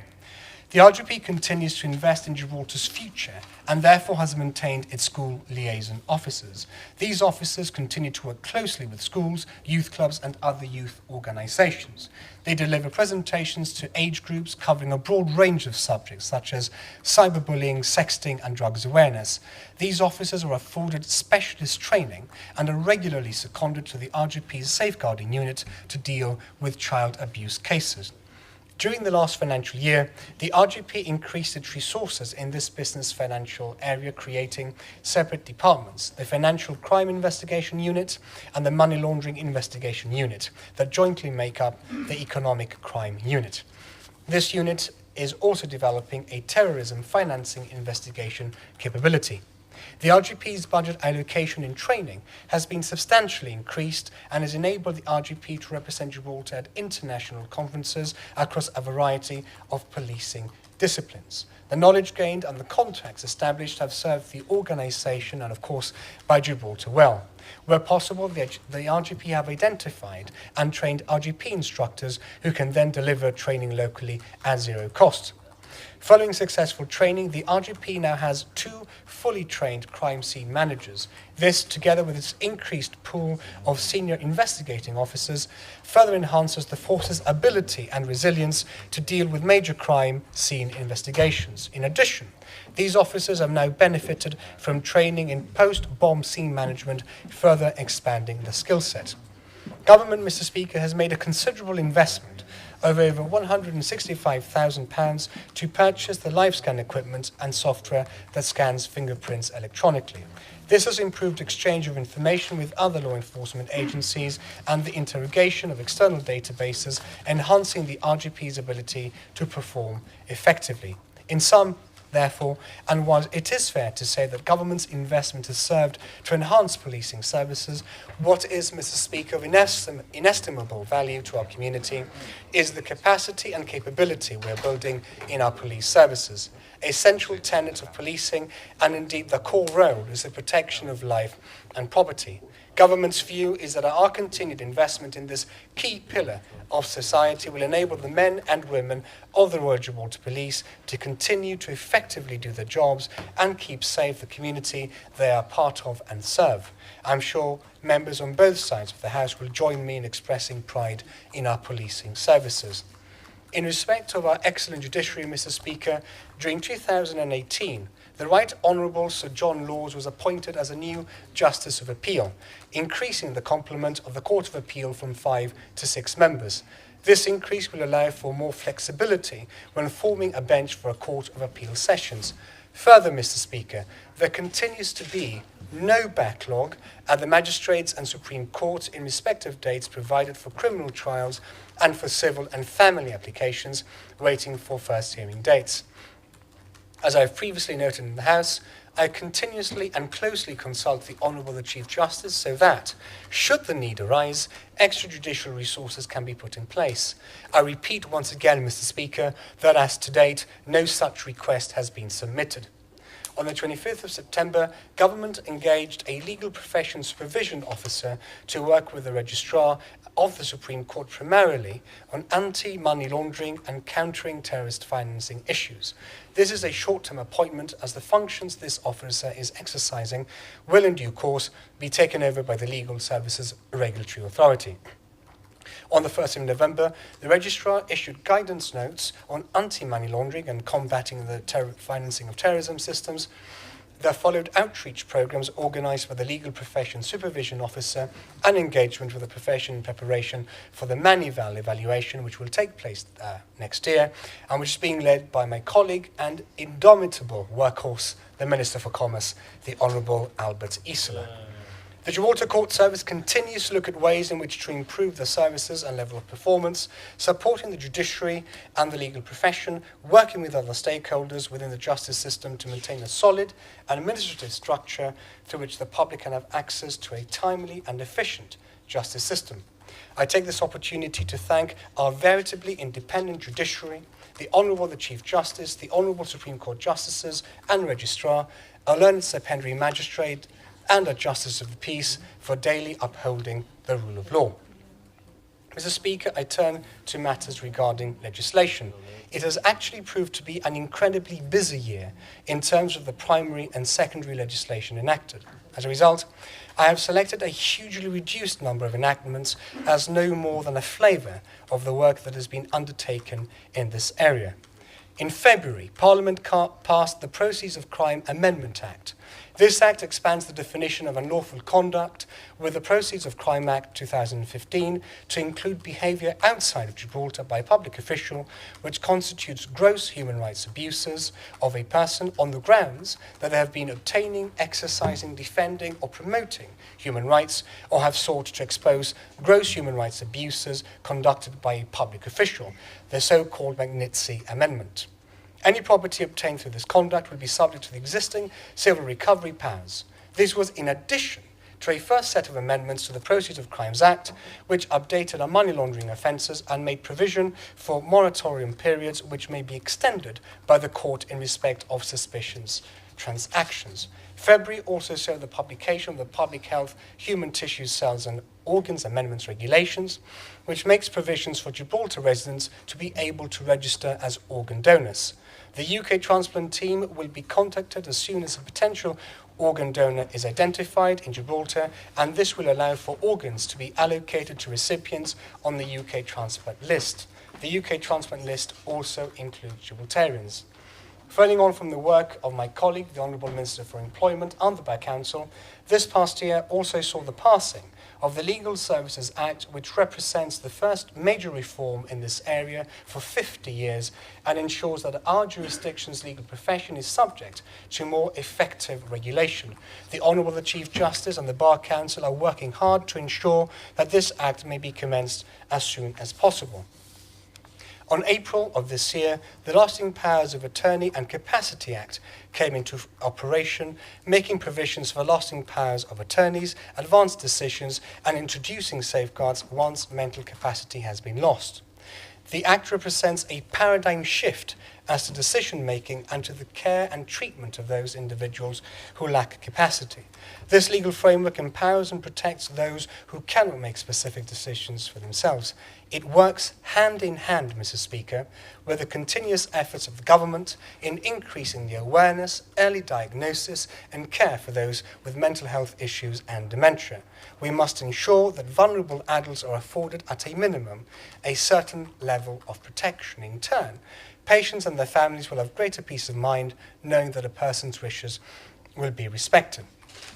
The RGP continues to invest in Gibraltar's future and therefore has maintained its school liaison officers. These officers continue to work closely with schools, youth clubs and other youth organisations. They deliver presentations to age groups covering a broad range of subjects such as cyberbullying, sexting and drugs awareness. These officers are afforded specialist training and are regularly seconded to the RGP's safeguarding unit to deal with child abuse cases. During the last financial year, the RGP increased its resources in this business financial area, creating separate departments, the Financial Crime Investigation Unit and the Money Laundering Investigation Unit, that jointly make up the Economic Crime Unit. This unit is also developing a terrorism financing investigation capability. The RGP's budget allocation in training has been substantially increased and has enabled the RGP to represent Gibraltar at international conferences across a variety of policing disciplines. The knowledge gained and the contacts established have served the organisation and, of course, by Gibraltar well. Where possible, the RGP have identified and trained RGP instructors who can then deliver training locally at zero cost. Following successful training, the RGP now has 2 fully trained crime scene managers. This, together with its increased pool of senior investigating officers, further enhances the force's ability and resilience to deal with major crime scene investigations. In addition, these officers have now benefited from training in post-bomb scene management, further expanding the skill set. Government, Mr. Speaker, has made a considerable investment of over £165,000 to purchase the LifeScan equipment and software that scans fingerprints electronically. This has improved exchange of information with other law enforcement agencies and the interrogation of external databases, enhancing the RGP's ability to perform effectively. In sum, therefore, and while it is fair to say that government's investment has served to enhance policing services, what is, Mr. Speaker, of inestimable value to our community is the capacity and capability we are building in our police services. A central tenet of policing, and indeed the core role, is the protection of life and property. Government's view is that our continued investment in this key pillar of society will enable the men and women of the Royal Gibraltar Police to continue to effectively do their jobs and keep safe the community they are part of and serve. I'm sure members on both sides of the House will join me in expressing pride in our policing services. In respect of our excellent judiciary, Mr. Speaker, during 2018, the Right Honourable Sir John Laws was appointed as a new Justice of Appeal, increasing the complement of the Court of Appeal from 5 to 6 members. This increase will allow for more flexibility when forming a bench for a Court of Appeal sessions. Further, Mr. Speaker, there continues to be no backlog at the Magistrates and Supreme Courts in respective dates provided for criminal trials and for civil and family applications waiting for first hearing dates. As I have previously noted in the House, I continuously and closely consult the Honourable the Chief Justice so that, should the need arise, extrajudicial resources can be put in place. I repeat once again, Mr. Speaker, that as to date, no such request has been submitted. On the 25th of September, Government engaged a legal profession supervision officer to work with the Registrar of the Supreme Court primarily on anti-money laundering and countering terrorist financing issues. This is a short-term appointment as the functions this officer is exercising will in due course be taken over by the Legal Services Regulatory Authority. On the 1st of November, the Registrar issued guidance notes on anti-money laundering and combating the financing of terrorism systems. There followed outreach programs organised by the Legal Profession Supervision Officer and engagement with the profession in preparation for the Manival evaluation, which will take place next year, and which is being led by my colleague and indomitable workhorse, the Minister for Commerce, the Honourable Albert Isola. The Gibraltar Court Service continues to look at ways in which to improve the services and level of performance, supporting the judiciary and the legal profession, working with other stakeholders within the justice system to maintain a solid administrative structure through which the public can have access to a timely and efficient justice system. I take this opportunity to thank our veritably independent judiciary, the Honourable the Chief Justice, the Honourable Supreme Court Justices and Registrar, our learned Stipendiary Magistrate, and a Justice of the Peace for daily upholding the rule of law. Mr. Speaker, I turn to matters regarding legislation. It has actually proved to be an incredibly busy year in terms of the primary and secondary legislation enacted. As a result, I have selected a hugely reduced number of enactments as no more than a flavour of the work that has been undertaken in this area. In February, Parliament passed the Proceeds of Crime Amendment Act. This Act expands the definition of unlawful conduct with the Proceeds of Crime Act 2015 to include behaviour outside of Gibraltar by a public official which constitutes gross human rights abuses of a person on the grounds that they have been obtaining, exercising, defending or promoting human rights or have sought to expose gross human rights abuses conducted by a public official, the so-called Magnitsky Amendment. Any property obtained through this conduct will be subject to the existing civil recovery powers. This was in addition to a first set of amendments to the Proceeds of Crimes Act, which updated our money laundering offences and made provision for moratorium periods which may be extended by the court in respect of suspicious transactions. February also saw the publication of the Public Health, Human Tissues, Cells and Organs Amendments Regulations, which makes provisions for Gibraltar residents to be able to register as organ donors. The UK transplant team will be contacted as soon as a potential organ donor is identified in Gibraltar, and this will allow for organs to be allocated to recipients on the UK transplant list. The UK transplant list also includes Gibraltarians. Following on from the work of my colleague, the Honourable Minister for Employment and the Back Council, this past year also saw the passing of the Legal Services Act, which represents the first major reform in this area for 50 years and ensures that our jurisdiction's legal profession is subject to more effective regulation. The Honourable the Chief Justice and the Bar Council are working hard to ensure that this Act may be commenced as soon as possible. On April of this year, the Lasting Powers of Attorney and Capacity Act came into operation, making provisions for lasting powers of attorneys, advanced decisions, and introducing safeguards once mental capacity has been lost. The Act represents a paradigm shift as to decision-making and to the care and treatment of those individuals who lack capacity. This legal framework empowers and protects those who cannot make specific decisions for themselves. It works hand in hand, Mr. Speaker, with the continuous efforts of the government in increasing the awareness, early diagnosis and care for those with mental health issues and dementia. We must ensure that vulnerable adults are afforded at a minimum a certain level of protection. In turn, patients and their families will have greater peace of mind knowing that a person's wishes will be respected.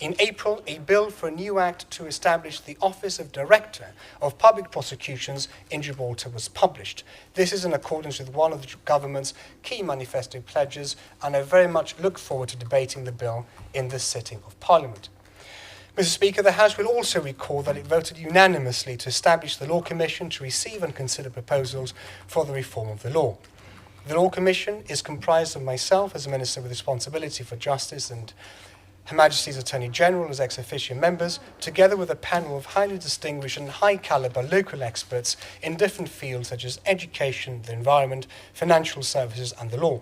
In April, a bill for a new act to establish the Office of Director of Public Prosecutions in Gibraltar was published. This is in accordance with one of the government's key manifesto pledges, and I very much look forward to debating the bill in this sitting of Parliament. Mr. Speaker, the House will also recall that it voted unanimously to establish the Law Commission to receive and consider proposals for the reform of the law. The Law Commission is comprised of myself as a Minister with responsibility for justice and Her Majesty's Attorney General as ex officio members, together with a panel of highly distinguished and high-caliber local experts in different fields such as education, the environment, financial services and the law.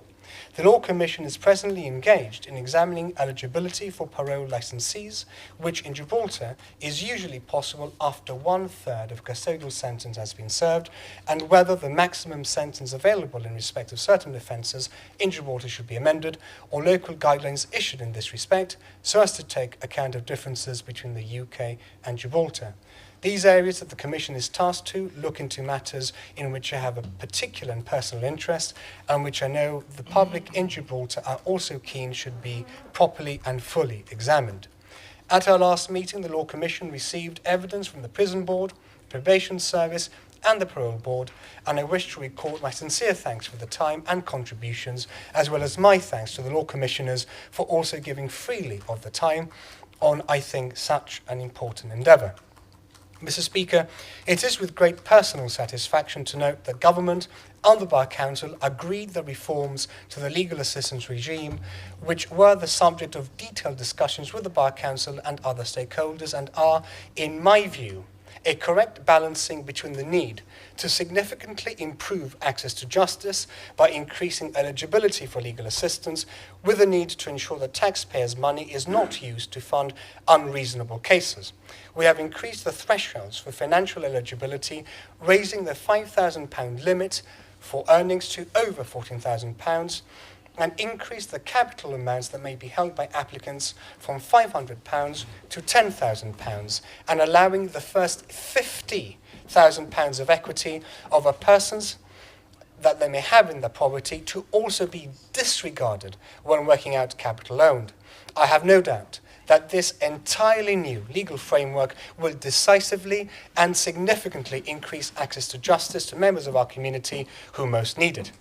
The Law Commission is presently engaged in examining eligibility for parole licensees, which in Gibraltar is usually possible after 1/3 of custodial sentence has been served, and whether the maximum sentence available in respect of certain offences in Gibraltar should be amended, or local guidelines issued in this respect, so as to take account of differences between the UK and Gibraltar. These areas that the Commission is tasked to look into matters in which I have a particular and personal interest, and which I know the public in Gibraltar are also keen should be properly and fully examined. At our last meeting, the Law Commission received evidence from the Prison Board, Probation Service and the Parole Board, and I wish to record my sincere thanks for the time and contributions, as well as my thanks to the Law Commissioners for also giving freely of the time on, I think, such an important endeavour. Mr. Speaker, it is with great personal satisfaction to note that Government and the Bar Council agreed the reforms to the legal assistance regime, which were the subject of detailed discussions with the Bar Council and other stakeholders, and are, in my view, a correct balancing between the need to significantly improve access to justice by increasing eligibility for legal assistance, with the need to ensure that taxpayers' money is not used to fund unreasonable cases. We have increased the thresholds for financial eligibility, raising the £5,000 limit for earnings to over £14,000, and increased the capital amounts that may be held by applicants from £500 to £10,000, and allowing the first £50,000 of equity of a person's that they may have in their property to also be disregarded when working out capital owned. I have no doubt that this entirely new legal framework will decisively and significantly increase access to justice to members of our community who most need it.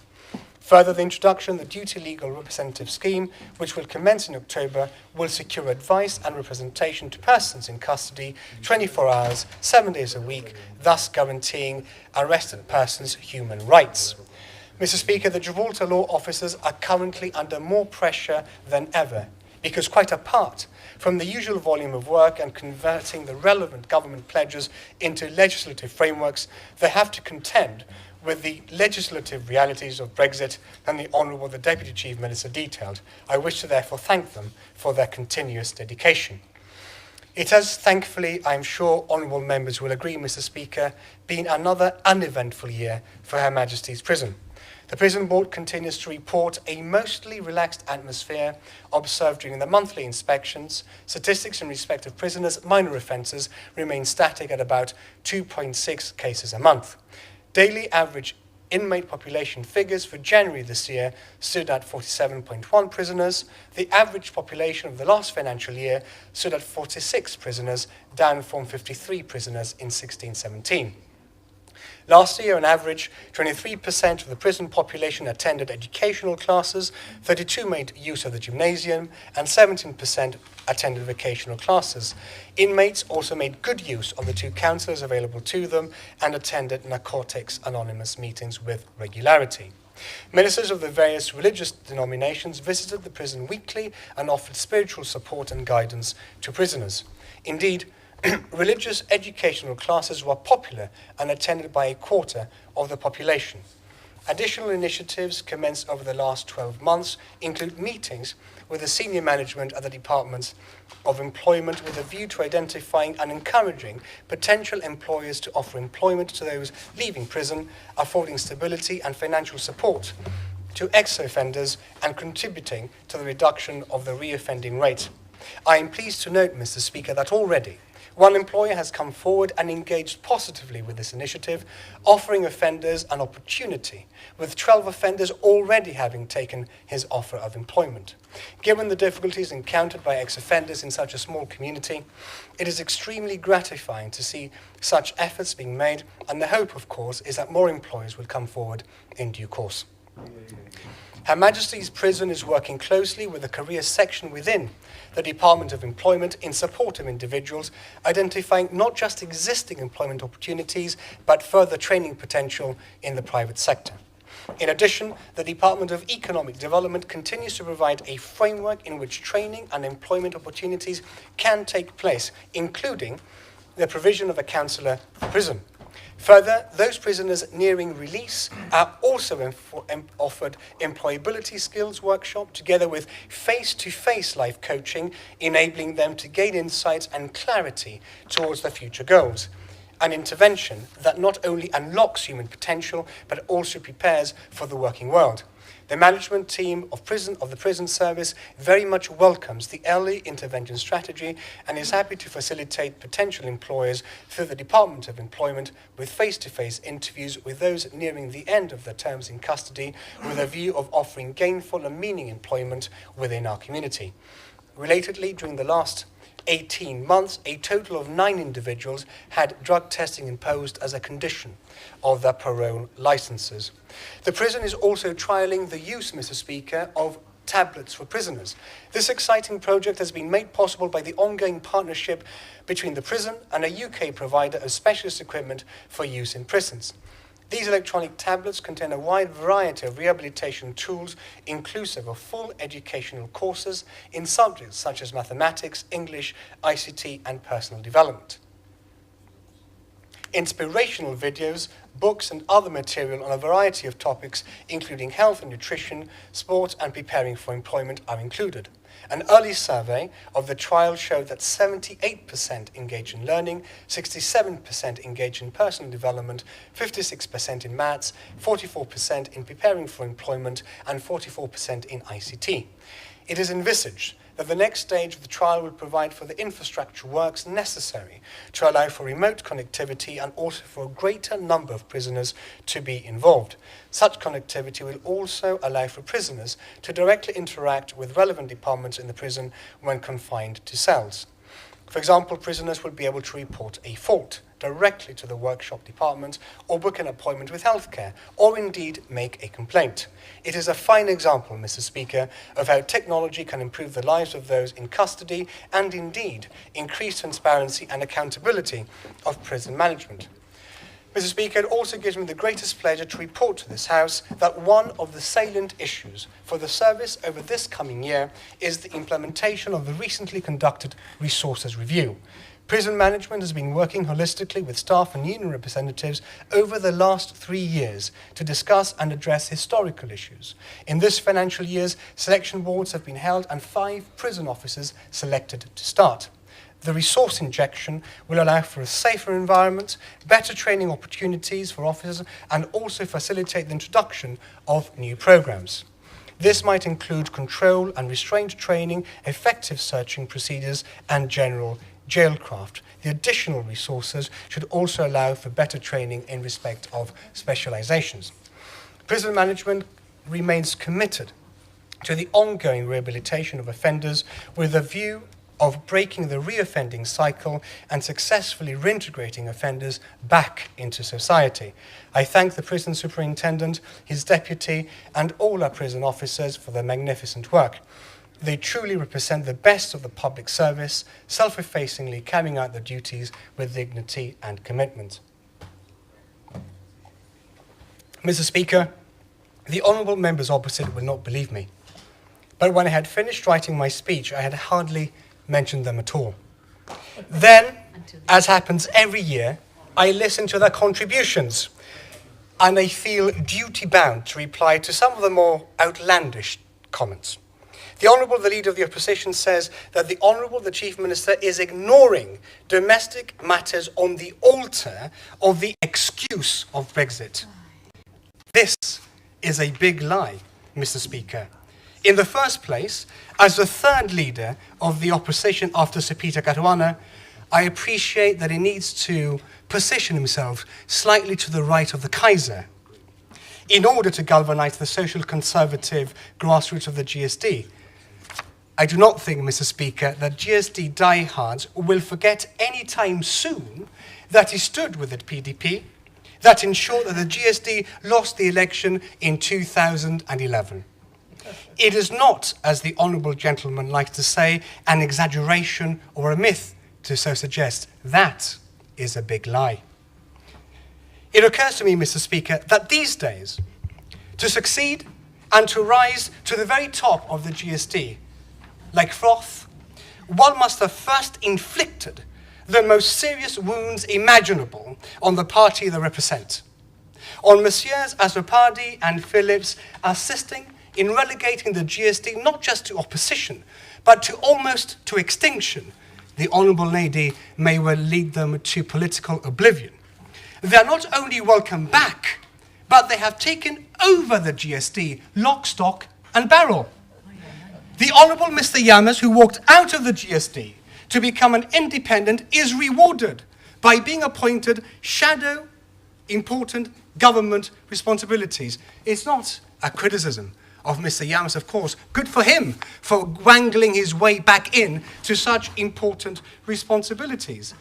Further, the introduction of the Duty Legal Representative Scheme, which will commence in October, will secure advice and representation to persons in custody 24 hours, 7 days a week, thus guaranteeing arrested persons' human rights. Mr. Speaker, the Gibraltar law officers are currently under more pressure than ever, because quite apart from the usual volume of work and converting the relevant government pledges into legislative frameworks, they have to contend with the legislative realities of Brexit and the Honourable the Deputy Chief Minister detailed. I wish to therefore thank them for their continuous dedication. It has, thankfully, I am sure honourable members will agree, Mr. Speaker, been another uneventful year for Her Majesty's Prison. The Prison Board continues to report a mostly relaxed atmosphere observed during the monthly inspections. Statistics in respect of prisoners' minor offences remain static at about 2.6 cases a month. Daily average Inmate population figures for January this year stood at 47.1 prisoners. The average population of the last financial year stood at 46 prisoners, down from 53 prisoners in 16-17. Last year, on average, 23% of the prison population attended educational classes, 32% made use of the gymnasium, and 17% attended vocational classes. Inmates also made good use of the 2 counsellors available to them and attended Narcotics Anonymous meetings with regularity. Ministers of the various religious denominations visited the prison weekly and offered spiritual support and guidance to prisoners. Indeed, religious educational classes were popular and attended by a quarter of the population. Additional initiatives commenced over the last 12 months include meetings with the senior management at the Departments of Employment with a view to identifying and encouraging potential employers to offer employment to those leaving prison, affording stability and financial support to ex-offenders and contributing to the reduction of the reoffending rate. I am pleased to note, Mr. Speaker, that already one employer has come forward and engaged positively with this initiative, offering offenders an opportunity, with 12 offenders already having taken his offer of employment. Given the difficulties encountered by ex-offenders in such a small community, it is extremely gratifying to see such efforts being made, and the hope, of course, is that more employers will come forward in due course. Her Majesty's Prison is working closely with the career section within the Department of Employment in support of individuals, identifying not just existing employment opportunities, but further training potential in the private sector. In addition, the Department of Economic Development continues to provide a framework in which training and employment opportunities can take place, including the provision of a counsellor for prison. Further, those prisoners nearing release are also offered employability skills workshop together with face-to-face life coaching, enabling them to gain insights and clarity towards their future goals. An intervention that not only unlocks human potential, but also prepares for the working world. The management team of the prison service very much welcomes the early intervention strategy and is happy to facilitate potential employers through the Department of Employment with face-to-face interviews with those nearing the end of their terms in custody, with a view of offering gainful and meaningful employment within our community. Relatedly, during the last 18 months, a total of 9 individuals had drug testing imposed as a condition of their parole licenses. The prison is also trialling the use, Mr. Speaker, of tablets for prisoners. This exciting project has been made possible by the ongoing partnership between the prison and a UK provider of specialist equipment for use in prisons. These electronic tablets contain a wide variety of rehabilitation tools, inclusive of full educational courses in subjects such as mathematics, English, ICT, and personal development. Inspirational videos, books, and other material on a variety of topics, including health and nutrition, sport, and preparing for employment, are included. An early survey of the trial showed that 78% engage in learning, 67% engage in personal development, 56% in maths, 44% in preparing for employment, and 44% in ICT. It is envisaged that the next stage of the trial will provide for the infrastructure works necessary to allow for remote connectivity and also for a greater number of prisoners to be involved. Such connectivity will also allow for prisoners to directly interact with relevant departments in the prison when confined to cells. For example, prisoners will be able to report a fault directly to the workshop department or book an appointment with healthcare, or indeed make a complaint. It is a fine example, Mr. Speaker, of how technology can improve the lives of those in custody and indeed increase transparency and accountability of prison management. Mr. Speaker, it also gives me the greatest pleasure to report to this House that one of the salient issues for the service over this coming year is the implementation of the recently conducted resources review. Prison management has been working holistically with staff and union representatives over the last 3 years to discuss and address historical issues. In this financial year's selection boards have been held and 5 prison officers selected to start. The resource injection will allow for a safer environment, better training opportunities for officers, and also facilitate the introduction of new programs. This might include control and restraint training, effective searching procedures, and general jailcraft. The additional resources should also allow for better training in respect of specializations. Prison management remains committed to the ongoing rehabilitation of offenders with a view of breaking the reoffending cycle and successfully reintegrating offenders back into society. I thank the prison superintendent, his deputy, and all our prison officers for their magnificent work. They truly represent the best of the public service, self-effacingly carrying out their duties with dignity and commitment. Mr. Speaker, the honourable members opposite will not believe me, but when I had finished writing my speech, I had hardly mentioned them at all. Then, as happens every year, I listen to their contributions, and I feel duty-bound to reply to some of the more outlandish comments. The Honourable the Leader of the Opposition says that the Honourable the Chief Minister is ignoring domestic matters on the altar of the excuse of Brexit. This is a big lie, Mr. Speaker. In the first place, as the third leader of the opposition after Sir Peter Caruana, I appreciate that he needs to position himself slightly to the right of the Kaiser in order to galvanise the social conservative grassroots of the GSD. I do not think, Mr. Speaker, that GSD diehards will forget any time soon that he stood with the PDP, that ensured that the GSD lost the election in 2011. It is not, as the honourable gentleman likes to say, an exaggeration or a myth to so suggest. That is a big lie. It occurs to me, Mr. Speaker, that these days, to succeed and to rise to the very top of the GSD, like froth, one must have first inflicted the most serious wounds imaginable on the party they represent. On Messieurs Azzopardi and Phillips assisting in relegating the GSD not just to opposition, but to almost to extinction, the Honourable Lady may well lead them to political oblivion. They are not only welcome back, but they have taken over the GSD, lock, stock and barrel. The Honourable Mr. Yamas, who walked out of the GSD to become an independent, is rewarded by being appointed shadow important government responsibilities. It's not a criticism of Mr. Yamas, of course. Good for him for wangling his way back in to such important responsibilities.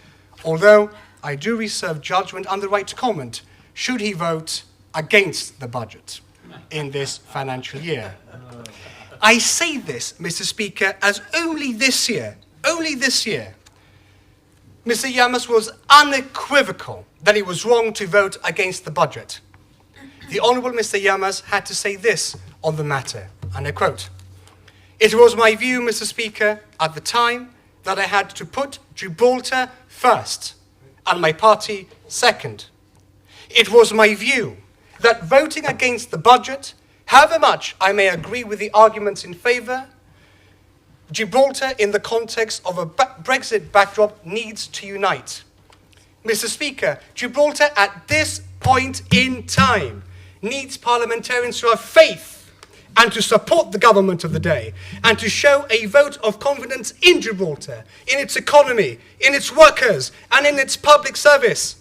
Although I do reserve judgment and the right to comment should he vote against the budget in this financial year. I say this, Mr. Speaker, as only this year, Mr. Yamas was unequivocal that he was wrong to vote against the budget. The Honourable Mr. Yamas had to say this on the matter, and I quote, "It was my view, Mr. Speaker, at the time that I had to put Gibraltar first and my party second. It was my view that voting against the budget, however much I may agree with the arguments in favour, Gibraltar in the context of a Brexit backdrop needs to unite. Mr. Speaker, Gibraltar at this point in time needs parliamentarians to have faith and to support the government of the day and to show a vote of confidence in Gibraltar, in its economy, in its workers and in its public service.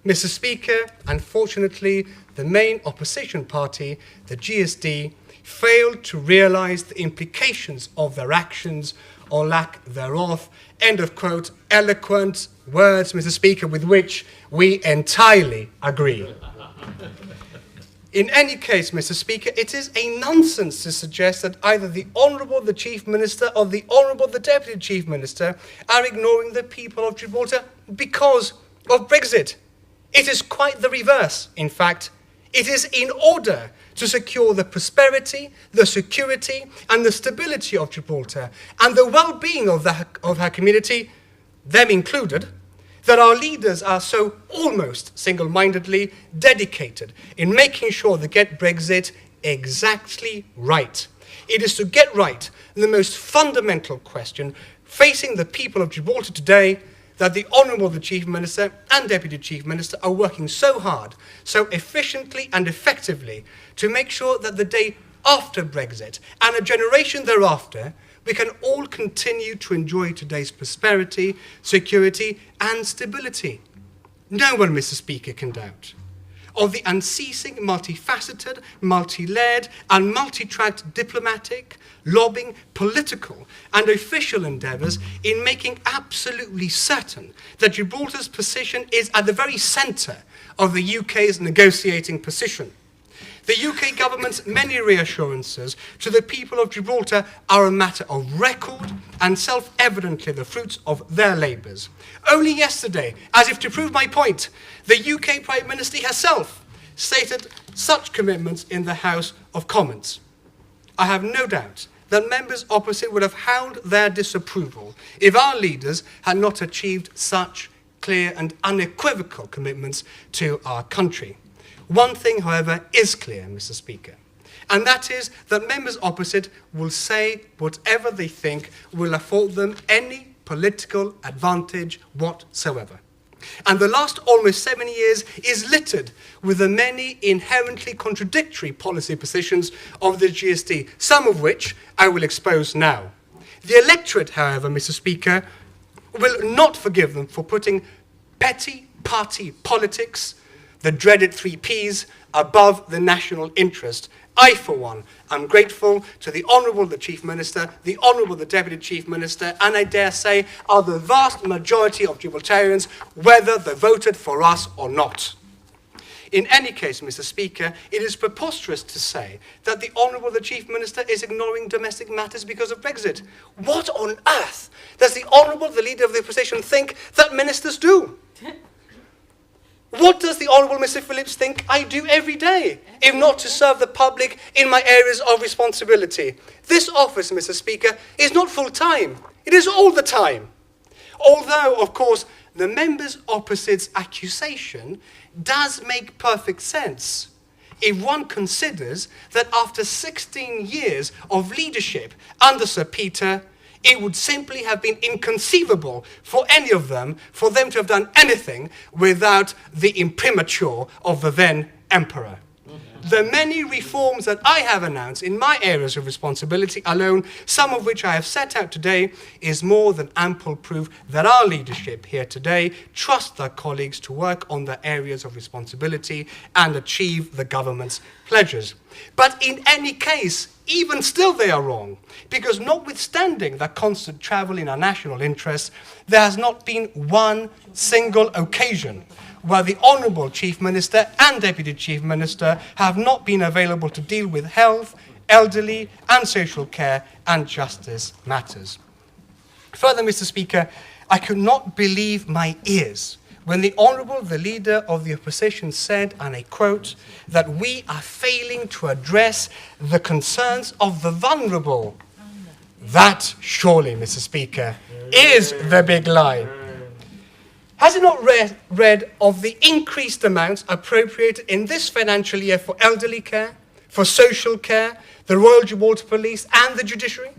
Mr. Speaker, unfortunately, the main opposition party, the GSD, failed to realise the implications of their actions or lack thereof." End of quote. Eloquent words, Mr. Speaker, with which we entirely agree. In any case, Mr. Speaker, it is a nonsense to suggest that either the Honourable the Chief Minister or the Honourable the Deputy Chief Minister are ignoring the people of Gibraltar because of Brexit. It is quite the reverse, in fact. It is in order to secure the prosperity, the security and the stability of Gibraltar and the well-being of her community, them included, that our leaders are so almost single-mindedly dedicated in making sure they get Brexit exactly right. It is to get right the most fundamental question facing the people of Gibraltar today that the Honourable the Chief Minister and Deputy Chief Minister are working so hard, so efficiently and effectively to make sure that the day after Brexit and a generation thereafter, we can all continue to enjoy today's prosperity, security and stability. No one, Mr. Speaker, can doubt. of the unceasing, multifaceted, multi-layered and multi-tracked diplomatic, lobbying, political and official endeavours in making absolutely certain that Gibraltar's position is at the very centre of the UK's negotiating position. The UK government's many reassurances to the people of Gibraltar are a matter of record and self-evidently the fruits of their labours. Only yesterday, as if to prove my point, the UK Prime Minister herself stated such commitments in the House of Commons. I have no doubt that members opposite would have howled their disapproval if our leaders had not achieved such clear and unequivocal commitments to our country. One thing, however, is clear, Mr. Speaker, and that is that members opposite will say whatever they think will afford them any political advantage whatsoever. And the last almost 7 years is littered with the many inherently contradictory policy positions of the GST, some of which I will expose now. The electorate, however, Mr. Speaker, will not forgive them for putting petty party politics, the dreaded 3 Ps, above the national interest. I, for one, am grateful to the Honourable the Chief Minister, the Honourable the Deputy Chief Minister, and I dare say are the vast majority of Gibraltarians, whether they voted for us or not. In any case, Mr. Speaker, it is preposterous to say that the Honourable the Chief Minister is ignoring domestic matters because of Brexit. What on earth does the Honourable, the Leader of the Opposition, think that ministers do? What does the Honourable Mr. Phillips think I do every day, if not to serve the public in my areas of responsibility? This office, Mr. Speaker, is not full-time. It is all the time. Although, of course, the members opposite's accusation does make perfect sense if one considers that after 16 years of leadership under Sir Peter, it would simply have been inconceivable for any of them, for them to have done anything without the imprimatur of the then emperor. The many reforms that I have announced in my areas of responsibility alone, some of which I have set out today, is more than ample proof that our leadership here today trust their colleagues to work on their areas of responsibility and achieve the government's pleasures. But in any case, even still they are wrong, because notwithstanding the constant travel in our national interests, there has not been one single occasion where the Honourable Chief Minister and Deputy Chief Minister have not been available to deal with health, elderly and social care and justice matters. Further, Mr. Speaker, I could not believe my ears when the Honourable, the Leader of the Opposition said, and I quote, that we are failing to address the concerns of the vulnerable. That, surely, Mr. Speaker, is the big lie. Has it not read of the increased amounts appropriated in this financial year for elderly care, for social care, the Royal Gibraltar Police and the judiciary?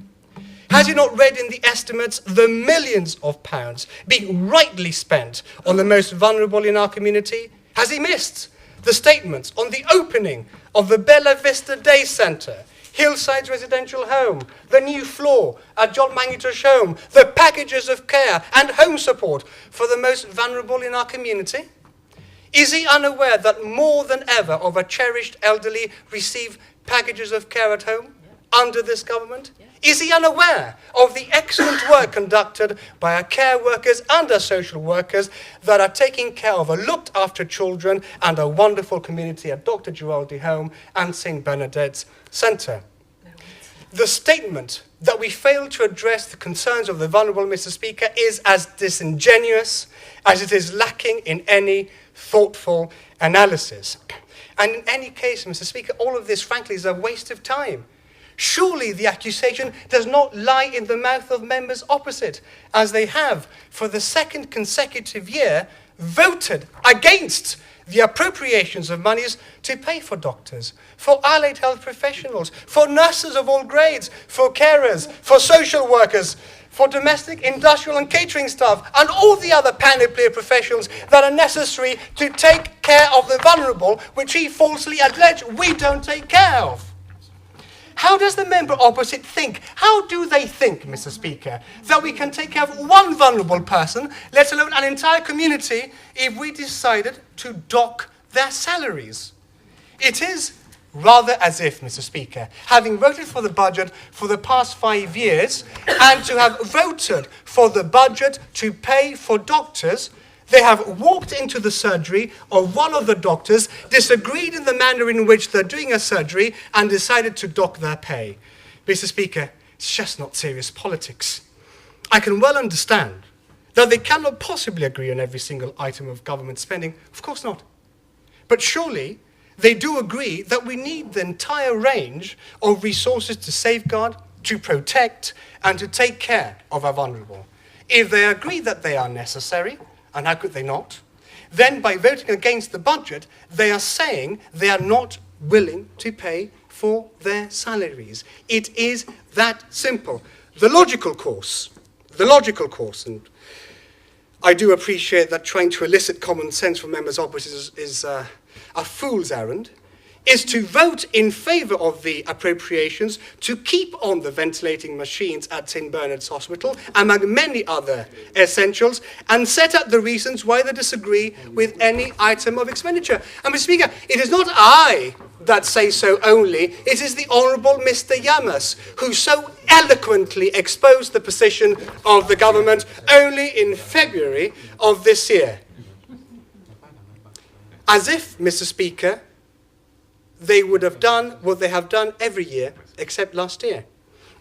Has he not read in the estimates the millions of pounds being rightly spent on the most vulnerable in our community? Has he missed the statements on the opening of the Bella Vista Day Centre, Hillside's residential home, the new floor at John Mangito's home, the packages of care and home support for the most vulnerable in our community? Is he unaware that more than ever of our cherished elderly receive packages of care at home under this government? Is he unaware of the excellent work conducted by our care workers and our social workers that are taking care of our looked after children and a wonderful community at Dr. Giraldi Home and St. Bernadette's Centre? The statement that we fail to address the concerns of the vulnerable, Mr. Speaker, is as disingenuous as it is lacking in any thoughtful analysis. And in any case, Mr. Speaker, all of this, frankly, is a waste of time. Surely the accusation does not lie in the mouth of members opposite, as they have, for the second consecutive year, voted against the appropriations of monies to pay for doctors, for allied health professionals, for nurses of all grades, for carers, for social workers, for domestic, industrial and catering staff, and all the other panoply of professions that are necessary to take care of the vulnerable, which he falsely alleged we don't take care of. How does the member opposite think? How do they think, Mr. Speaker, that we can take care of one vulnerable person, let alone an entire community, if we decided to dock their salaries. It is rather as if, Mr. Speaker, having voted for the budget for the past 5 years and to have voted for the budget to pay for doctors, they have walked into the surgery of one of the doctors, disagreed in the manner in which they're doing a surgery, and decided to dock their pay. Mr. Speaker, it's just not serious politics. I can well understand that they cannot possibly agree on every single item of government spending. Of course not. But surely they do agree that we need the entire range of resources to safeguard, to protect, and to take care of our vulnerable. If they agree that they are necessary, and how could they not, then by voting against the budget, they are saying they are not willing to pay for their salaries. It is that simple. The logical course, and I do appreciate that trying to elicit common sense from members opposite is a fool's errand, is to vote in favour of the appropriations to keep on the ventilating machines at St. Bernard's Hospital, among many other essentials, and set out the reasons why they disagree with any item of expenditure. And Mr. Speaker, it is not I that say so only, it is the Honourable Mr. Yamas, who so eloquently exposed the position of the government only in February of this year. As if, Mr. Speaker, they would have done what they have done every year, except last year.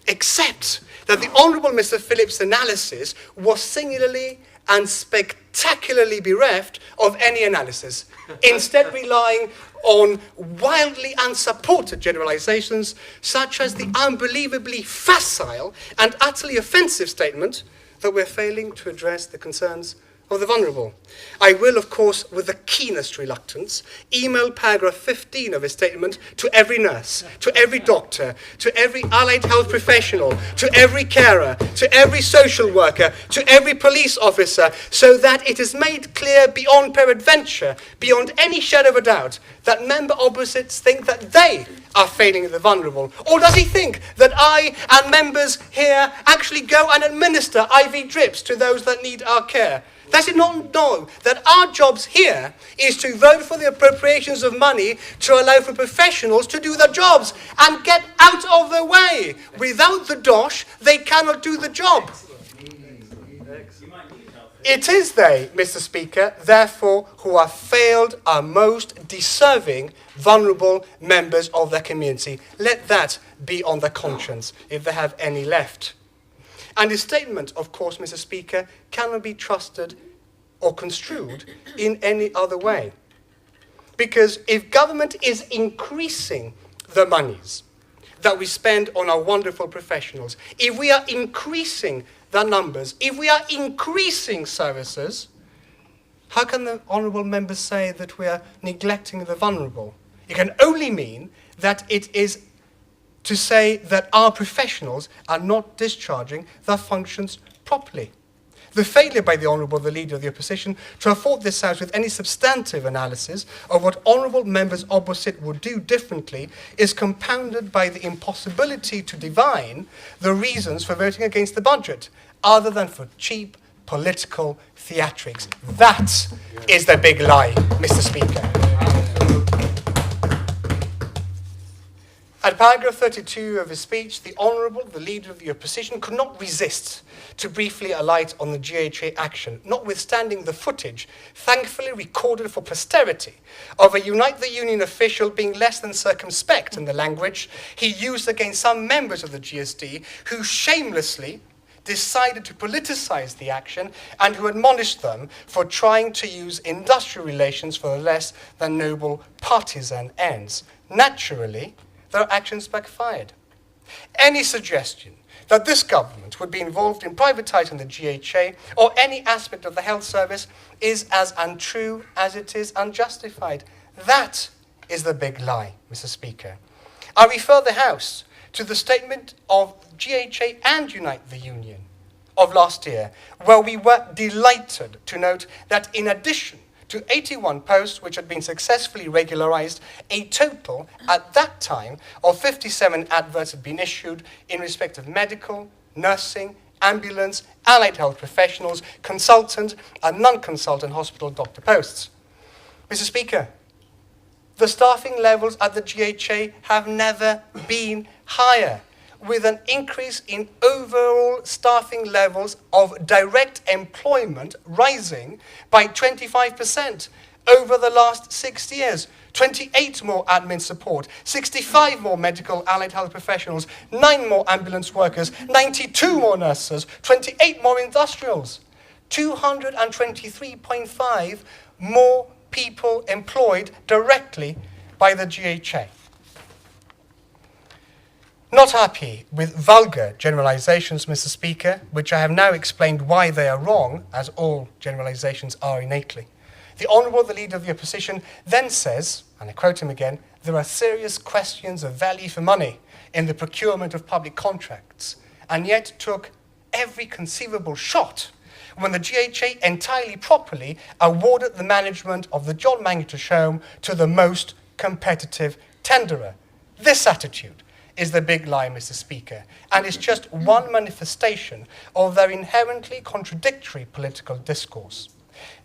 Except that the Honourable Mr. Phillips' analysis was singularly and spectacularly bereft of any analysis, instead relying on wildly unsupported generalizations, such as the unbelievably facile and utterly offensive statement that we're failing to address the concerns of the vulnerable. I will, of course, with the keenest reluctance, email paragraph 15 of his statement to every nurse, to every doctor, to every allied health professional, to every carer, to every social worker, to every police officer, so that it is made clear beyond peradventure, beyond any shadow of a doubt, that member opposites think that they are failing the vulnerable. Or does he think that I and members here actually go and administer IV drips to those that need our care? Does it not know that our jobs here is to vote for the appropriations of money to allow for professionals to do their jobs and get out of the way? Without the dosh, they cannot do the job. It is they, Mr. Speaker, therefore, who have failed our most deserving, vulnerable members of their community. Let that be on their conscience, if they have any left. And his statement, of course, Mr. Speaker, cannot be trusted or construed in any other way. Because if government is increasing the monies that we spend on our wonderful professionals, if we are increasing the numbers, if we are increasing services, how can the honourable members say that we are neglecting the vulnerable? It can only mean that it is to say that our professionals are not discharging their functions properly. The failure by the Honourable, the Leader of the Opposition, to afford this House with any substantive analysis of what honourable members opposite would do differently is compounded by the impossibility to divine the reasons for voting against the budget, other than for cheap political theatrics. That is the big lie, Mr. Speaker. At paragraph 32 of his speech, the Honourable, the Leader of the Opposition, could not resist to briefly alight on the GHA action, notwithstanding the footage, thankfully recorded for posterity, of a Unite the Union official being less than circumspect in the language he used against some members of the GSD who shamelessly decided to politicise the action and who admonished them for trying to use industrial relations for less than noble partisan ends. Naturally, their actions backfired. Any suggestion that this government would be involved in privatising the GHA or any aspect of the health service is as untrue as it is unjustified. That is the big lie, Mr. Speaker. I refer the House to the statement of GHA and Unite the Union of last year, where we were delighted to note that in addition to 81 posts which had been successfully regularised, a total at that time of 57 adverts had been issued in respect of medical, nursing, ambulance, allied health professionals, consultant and non-consultant hospital doctor posts. Mr. Speaker, The staffing levels at the GHA have never been higher, with an increase in overall staffing levels of direct employment rising by 25% over the last 6 years. 28 more admin support, 65 more medical allied health professionals, 9 more ambulance workers, 92 more nurses, 28 more industrials, 223.5 more people employed directly by the GHA. Not happy with vulgar generalizations, Mr. Speaker, which I have now explained why they are wrong, as all generalizations are innately. The Honourable, the Leader of the Opposition, then says, and I quote him again, there are serious questions of value for money in the procurement of public contracts, and yet took every conceivable shot when the GHA entirely properly awarded the management of the John Mangles Home to the most competitive tenderer. This attitude is the big lie, Mr. Speaker, and is just one manifestation of their inherently contradictory political discourse.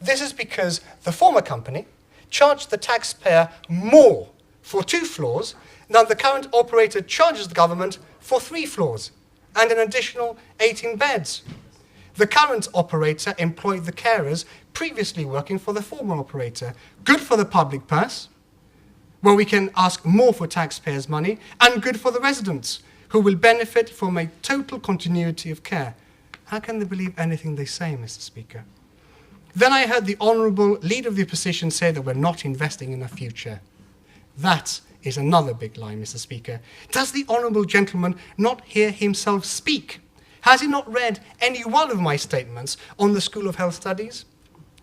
This is because the former company charged the taxpayer more for 2 floors than the current operator charges the government for 3 floors and an additional 18 beds. The current operator employed the carers previously working for the former operator. Good for the public purse, where we can ask more for taxpayers' money, and good for the residents, who will benefit from a total continuity of care. How can they believe anything they say, Mr. Speaker? Then I heard the Honourable Leader of the Opposition say that we're not investing in our future. That is another big lie, Mr. Speaker. Does the Honourable Gentleman not hear himself speak? Has he not read any one of my statements on the School of Health Studies?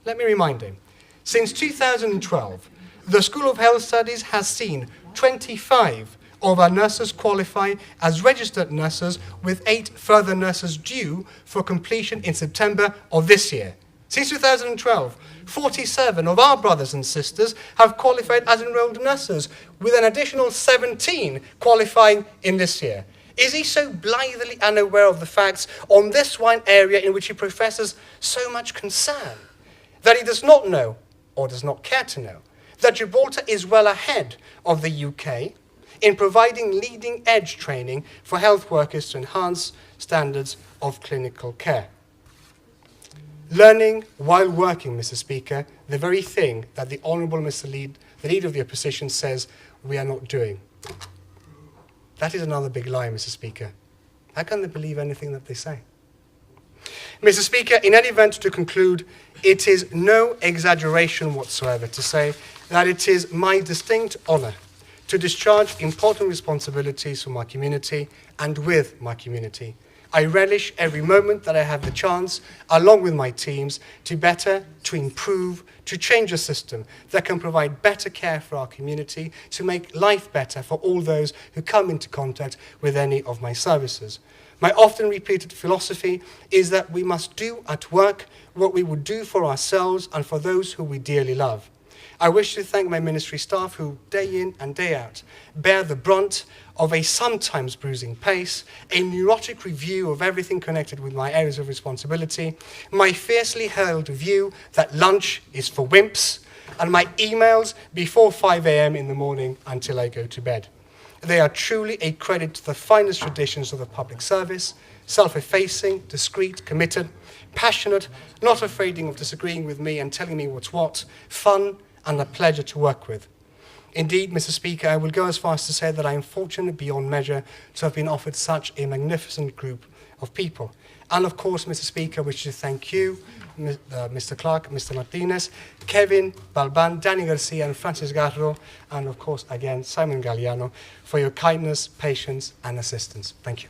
Let me remind him. Since 2012, the School of Health Studies has seen 25 of our nurses qualify as registered nurses, with 8 further nurses due for completion in September of this year. Since 2012, 47 of our brothers and sisters have qualified as enrolled nurses, with an additional 17 qualifying in this year. Is he so blithely unaware of the facts on this one area in which he professes so much concern, that he does not know, or does not care to know, that Gibraltar is well ahead of the UK in providing leading-edge training for health workers to enhance standards of clinical care? Learning while working, Mr. Speaker, the very thing that the Honourable Mr. the Leader of the Opposition, says we are not doing. That is another big lie, Mr. Speaker. How can they believe anything that they say? Mr. Speaker, in any event, to conclude, it is no exaggeration whatsoever to say that it is my distinct honour to discharge important responsibilities for my community and with my community. I relish every moment that I have the chance, along with my teams, to better, to improve, to change a system that can provide better care for our community, to make life better for all those who come into contact with any of my services. My often repeated philosophy is that we must do at work what we would do for ourselves and for those who we dearly love. I wish to thank my ministry staff who, day in and day out, bear the brunt of a sometimes bruising pace, a neurotic review of everything connected with my areas of responsibility, my fiercely held view that lunch is for wimps, and my emails before 5 a.m. in the morning until I go to bed. They are truly a credit to the finest traditions of the public service, self-effacing, discreet, committed, passionate, not afraid of disagreeing with me and telling me what's what, fun, and a pleasure to work with. Indeed, Mr. Speaker, I will go as far as to say that I am fortunate beyond measure to have been offered such a magnificent group of people. And of course, Mr. Speaker, I wish to thank you, Mr. Clark, Mr. Martinez, Kevin, Balban, Danny Garcia, and Francis Garro, and of course, again, Simon Galliano, for your kindness, patience, and assistance. Thank you.